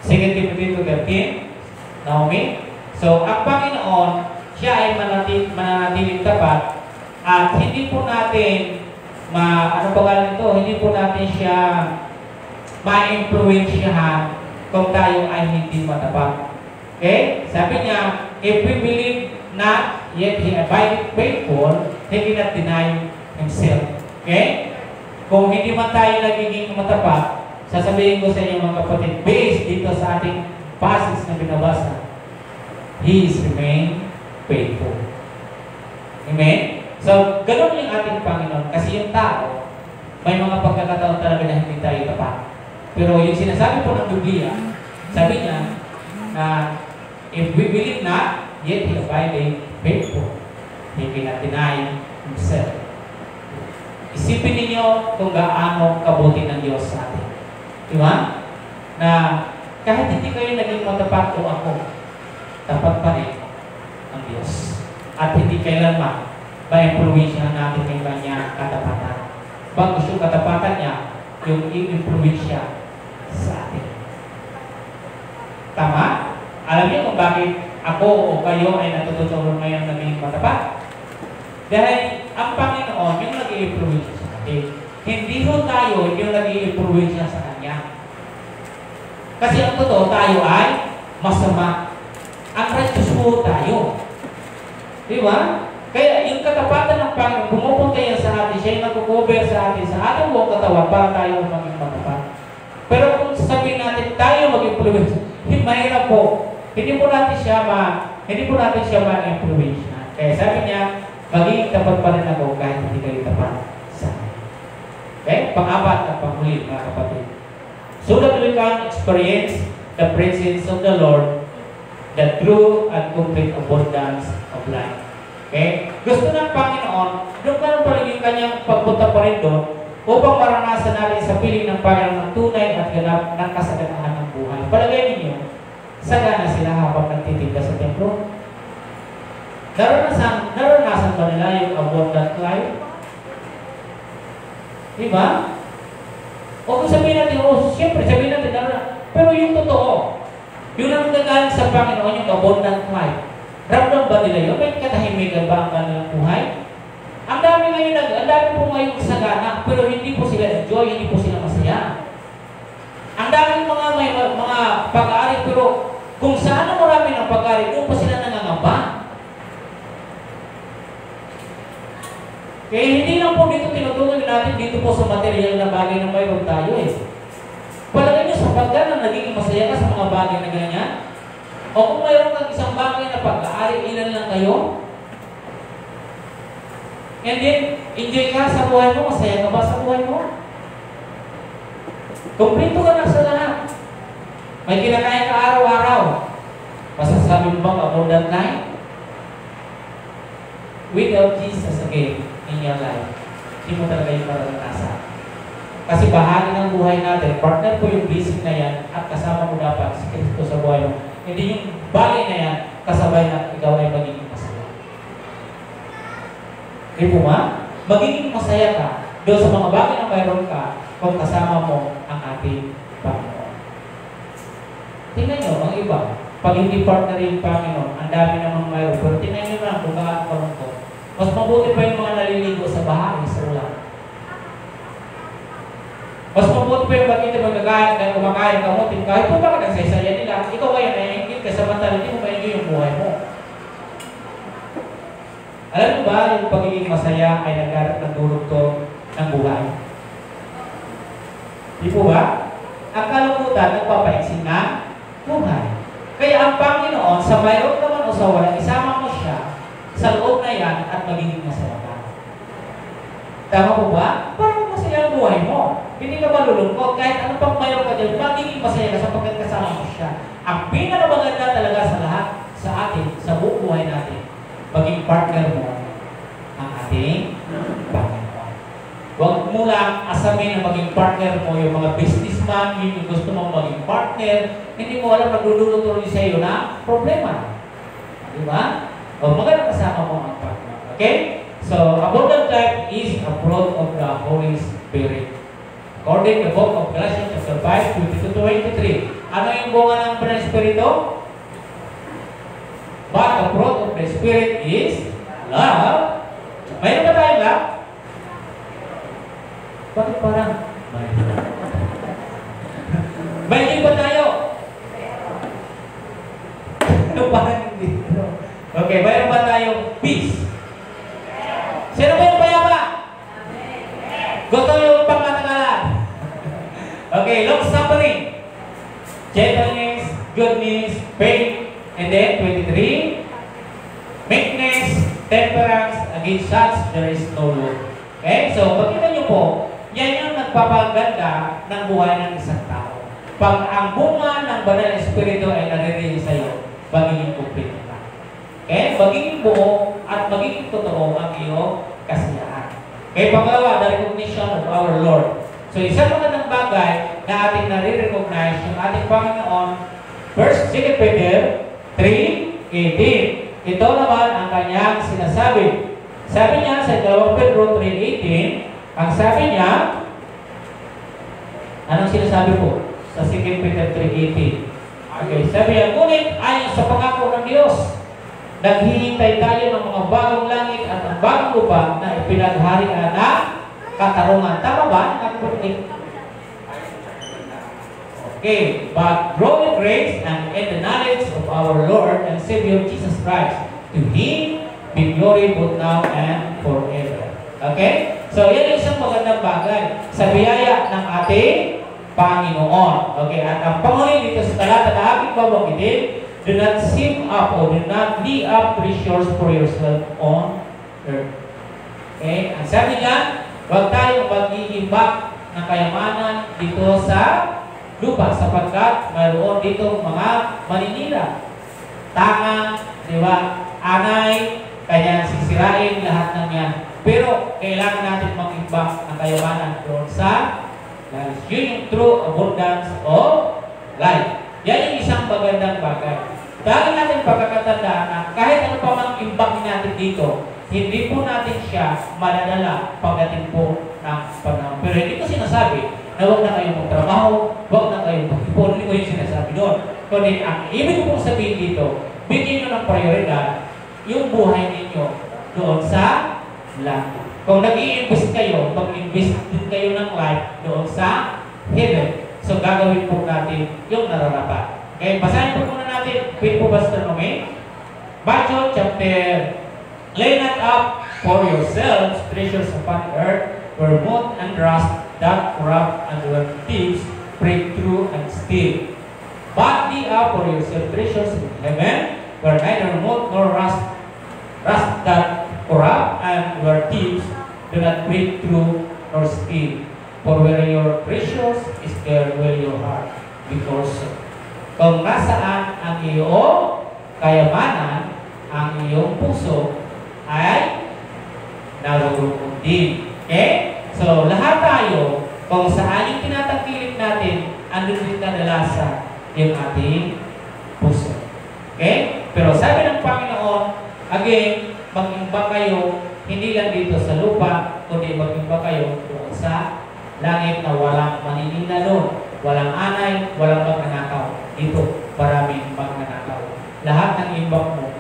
2 Timothy 2:13, Naomi. So, ang Panginoon, siya ay mananatiling tapat at hindi po natin hindi po natin siya ma-influensyahan kung tayo ay hindi matapat. Okay? Sabi niya, if we believe not yet he abideth faithful, he cannot deny himself. Okay? Kung hindi man tayo nagiging matapat, sasabihin ko sa inyo mga kapatid, based dito sa ating passage na binabasa, he is remain faithful. Amen? So, ganun yung ating Panginoon. Kasi yung tao, may mga pagkakataon talaga na hindi tayo tapat. Pero yung sinasabi po ng Biblia, sabi niya na if we believe not, yet he abideth faithful. He cannot deny himself. Isipin ninyo kung gaano kabuti ng Diyos sa atin. Di ba? Na kahit hindi kayo naging matapat o ako, tapat pa rin ang Diyos. At hindi kailanman ma-influensya natin ng kanyang katapatan. Bagus yung katapatan niya, yung i-influensya sa atin. Tama? Alam niyo kung bakit ako o kayo ay natutulong ngayon naging matapat? Dahil ang Panginoon yung nag-i-influensya sa atin. Hindi ho tayo yung nag-i-influensya sa Kanya. Kasi ang totoo, tayo ay masama. Ang righteous ho tayo. Di ba? Kaya yung katapatan ng Panginoon, pumupunta yan sa atin, siya yung nag-cover sa atin, sa ating buong katawan para tayo maging matapat. Pero kung sabihin natin tayo mag-influence, mahirap po. Hindi po natin siya ma-influence na. Kaya sabi niya, maging tapat pa rin ako kahit hindi kayo tapat sa akin. Okay? Pang-apat at panghuli, mga kapatid. So that we can experience the presence of the Lord, the true and complete abundance of life. Okay? Gusto ng Panginoon, doon ka pa rin yung kanyang pagpunta pa rin doon upang maranasan natin sa piling ng Panginoon ng tunay at ganap ng kasaganahan ng buhay. Palagay ninyo, sagana sila habang nagtitinda sa templo. Naranasan ba nila yung abundant life? Diba? O kung sabihin natin, siyempre sabihin natin, pero yung totoo, yung nanggagaan sa Panginoon, yung abundant life, ramdam ba nila yun? May katahimikan ba ang kanilang buhay? Ang dami po ngayon sagana, pero hindi po sila enjoy, hindi po sila masaya. Ang dami mga pag-aari, pero kung saan marami ng pag-aari, doon pa sila nangangamba. Kaya hindi lang po dito tinutukoy natin dito po sa material na bagay na mayroon tayo eh. Palagay nyo sa pagkana naging masaya ka sa mga bagay na ganyan? O kung mayroon kang isang bagay na pag-aari, ilan lang kayo? And then, enjoy ka sa buhay mo, masaya ka ba sa buhay mo? Kumplito ka na sa lahat. May kinakain ka araw-araw. Masasabi mo bang abundant life? Without Jesus again in your life, hindi mo talaga yung maranasan. Kasi bahagi ng buhay natin, partner po yung blessing na yan at kasama mo dapat si Kristo sa buhay mo. Hindi yung bagay na yan, kasabay na ikaw ay magiging masaya. Di po ba? Magiging masaya ka doon sa mga bagay na mayroon ka kung kasama mo ang ating Panginoon. Tingnan nyo, ang iba, pag hindi partner yung Panginoon, ang dami namang mayroon. Pero tingnan nyo na kung gaano kalungkot. Mas mabuti pa yung mga naliligo sa bahay, sa ulan. Mas mabuti pa yung bakit magkakain, kumakain ka mo, kahit po bakit nagsasaya nila, ikaw kaya naiingit ka samantala, hindi mo maingit yung buhay mo. Alam mo ba, yung pagiging masaya ay nagkaroon ng dulugtong ng buhay? Di po ba? Ang kalungkutan nagpapaiksing ng buhay. Kaya ang Panginoon, sa mayroon ka man o sa wala, isama mo siya sa loob na yan at magiging masaya ka. Tama po ba? Parang masaya ang buhay mo. Hindi ka malulungkot. Kahit ano pang mayroon ka dyan, magiging masaya ka sapagkat kasama mo siya. Ang pinakamaganda talaga sa lahat, sa atin, sa buong buhay natin, maging partner mo ang ating Panginoon. Huwag mo lang asamin na maging partner mo yung mga businessman, yung gusto mong maging partner, hindi mo alam nagdudulot sa iyo na problema. Di ba? O maganda kasama mo ang partner. Okay? So, abundant life is a fruit of the Holy Spirit. According to the book of Galatians chapter 5, 22-23. Ano yung bunga ng Banal na Espiritu? But the fruit of the Spirit is love. Mayroon ba tayo love? Bakit parang? May ba tayo? Ano parang hindi? Okay, mayroon ba tayong peace? Sino ba yung payapa? Gusto yung pangmatagalan? Okay, long suffering. Gentleness, goodness, faith, and then 23, meekness, temperance, against such there is no law. Okay, so pagkita nyo po, yan yung nagpapaganda ng buhay ng isang tao. Pag ang bunga ng banal na espiritu ay naririnig sa iyo, magiging kumpleto ka. Okay, magiging buo at magiging totoo ang iyong kasiyahan. Okay, pangalawa, the recognition of our Lord. So, isang magandang bagay na ating nare-recognize yung ating Panginoon, 2 Peter 3:18. Ito naman ang kanyang sinasabi. Sabi niya sa 2 Pedro 3:18, ang sabi niya, anong sinasabi po? Sa 2 Peter 3:18. Okay, sabi niya, ngunit ayon sa pangako ng Diyos, naghihintay tayo ng mga bagong langit at ang bagong lupa na ipinagharian na katarungan. Tama ba? Okay, but grow in grace and in the knowledge of our Lord and Savior Jesus Christ. To Him be glory both now and forever. Okay? So, yan yung isang magandang bagay sa biyaya ng ating Panginoon. Okay? At ang panghuli dito sa talata na aking babanggitin, do not save up or do not lay up treasures for yourself on earth. Okay? Ang sabi niya, huwag tayong mag-iimbak ng kayamanan dito sa lupa sapagkat mayroon dito mga maninira. Tanga, di ba? Anay, kaya sisirain lahat ng yan. Pero kailangan natin mag-imbak ng kayamanan doon sa life. Yun yung true abundance of life. Yan yung isang magandang bagay. Dahil natin pagkakatandaan na kahit ano pa mang imbak natin dito, hindi po natin siya madadala pagdating po ng panahon. Pero hindi ko sinasabi na huwag na kayong magtrabaho, huwag na kayong mag-ipon. Hindi ko yung sinasabi doon. Kundi ang ibig ko pong sabihin dito, bigyan nyo ng prioridad yung buhay ninyo doon sa langit. Kung nag-i-invest kayo, mag-invest din kayo ng life doon sa heaven. So gagawin po natin yung nararapat. Okay, basahin po muna natin. Pin po Bastronomy. Matthew chapter, lay not up for yourselves treasures upon earth, where moth and rust that corrupt and where thieves break through and steal. But lay up for yourselves treasures in heaven, where neither moth nor rust that corrupt and where thieves do not break through nor steal. For where your treasures is, there will your heart be also. Kung nasaan ang iyong kayamanan, ang iyong puso ay naroon din. Okay? So, lahat tayo, kung saan yung tinatangkilik natin, andun din kadalasan yung ating puso. Okay? Pero sabi ng Panginoon, again, mag-imbak kayo, hindi lang dito sa lupa, kundi mag-imbak kayo doon sa langit na walang maninina doon. Walang anay, walang magnanakaw. Dito, maraming magnanakaw. Lahat ng imbak mo,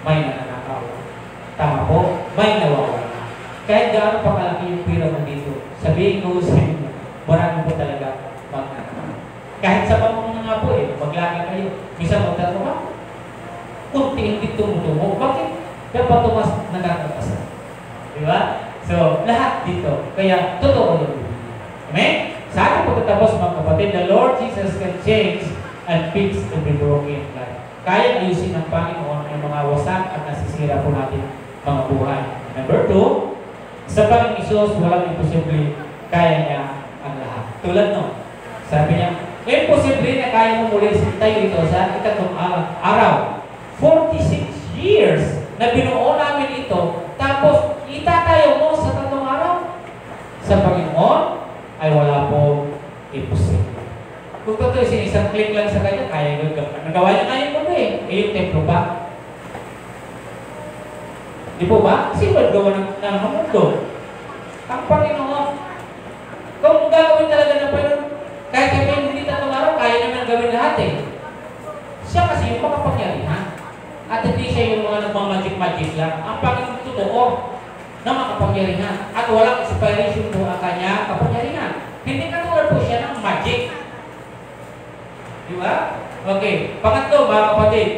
may nananakaw. Tama po, may nawawala. Kahit gaano pa kalaki yung pira mo dito, sabihin ko sa inyo, marami po talaga magnanakaw. Kahit sa pamumuno nga po maglaki kayo. Minsan magtatrabaho, kunti-hindi tumutungo. Bakit? Dapat tumas nagkakapasa. Di ba? So, lahat dito. Kaya, totoo yun. Amen? Sa ating pagkatapos, mga kapatid, the Lord Jesus can change and fix every broken life. Kaya ayusin ng Panginoon ang mga wasak at nasisira po natin mga buhay. Number 2, sa Panginoon Isus, walang imposible, kaya niya ang lahat. Tulad no, sabi niya, imposible na kaya mo muli tayo dito sa ikatlong araw. 46 years na binuo namin ito, tapos itatayo mo sa tatlong araw. Sa Panginoon, ay wala po imposible. Kung totoo isang click lang sa kanya, kaya yung nagawa niya kaya mo yung templo ba? Di po ba? Kasi gawa ng mundo. Ang Panginoon, kung gagawin talaga ng Panginoon, kahit kami hindi tatlong araw, kaya naman gawin lahat Siya kasi yung makapangyarihan. At hindi siya yung mga nagmamagic-magic lang. Ang Panginoon totoo na makapangyarihan. At walang expiration po ang kanya kapangyarihan. Hindi katulad po siya ng magic. Di ba? Okay. Pangatlo, mga kapatid.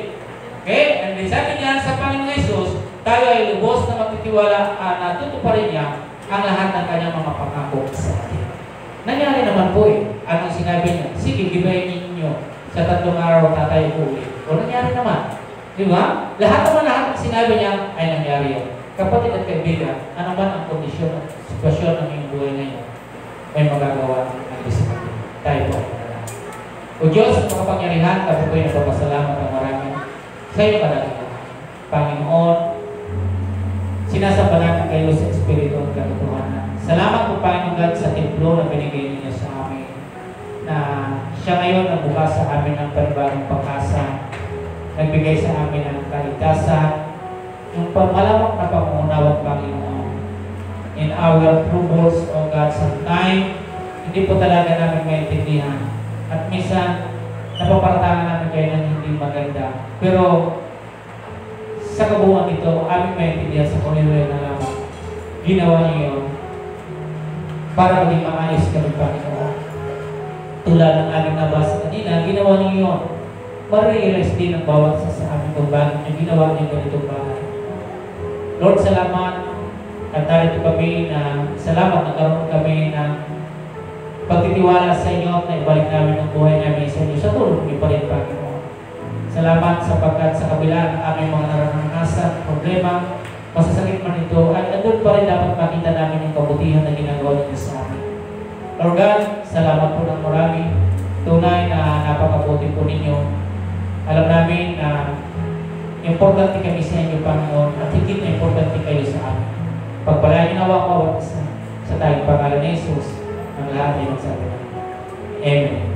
Okay? And then sabi niya sa Panginoon Jesus, tayo ay lubos na magtitiwala na tutuparin niya ang lahat ng kanyang mga pangako sa atin. Nangyari naman po anong sinabi niya? Sige, gibayin ninyo sa 3 araw tatay uwi. O nangyari naman. Di ba? Lahat ng sinabi niya ay nangyari yan. Kapatid at kaibigan, ano man ang kondisyon at sitwasyon ng iyong buhay ngayon, may magagawa ng disiplina. Tayo po ay manalangin. O Diyos, ang makapangyarihan, kami po ay nagpapasalamat ng marami sa iyo kadalaman. Panginoon, sinasamba natin kayo sa Espiritu at katotohanan. Salamat po Panginoon God sa templo na binigay ninyo sa amin, na siya ngayon ang bukas sa amin ng panibagong pag-asa, nagbigay sa amin ng kaligtasan, yung pagmalawak na pangunawang Panginoon. In our troubles, O God, sometimes, hindi po talaga namin maintindihan. At minsan, napapartangan namin kayo ng hindi maganda. Pero, sa kabuuan nito, aming maintindihan sa Panginoon na lamang. Ginawa niyo yun para maging maayos kami, Panginoon. Tulad ng aming nabasa kanina, ginawa niyo yun. Marirealize din ang bawat sa amin kung bakit niyo ginawa niyo ganitong bagay. Lord, salamat at narito kami na salamat na karoon kami ng pagtitiwala sa inyo at na ibalik namin ang buhay namin sa inyo sa tulong niyo pa rin, Panginoon. Salamat sapagkat sa kabila ng aming mga naranasan, problema, masasakit man ito, at andun pa rin dapat makita namin yung kabutihan na ginagawa niyo sa amin. Lord God, salamat po ng marami. Tunay na napakabuti po ninyo. Alam namin na importante kami sa inyo, Panginoon, at higit na importante kayo sa amin. Pagpalain niyo nawa ko sa tayong pangalan ni Jesus, ang lahat ay magsabi namin. Amen.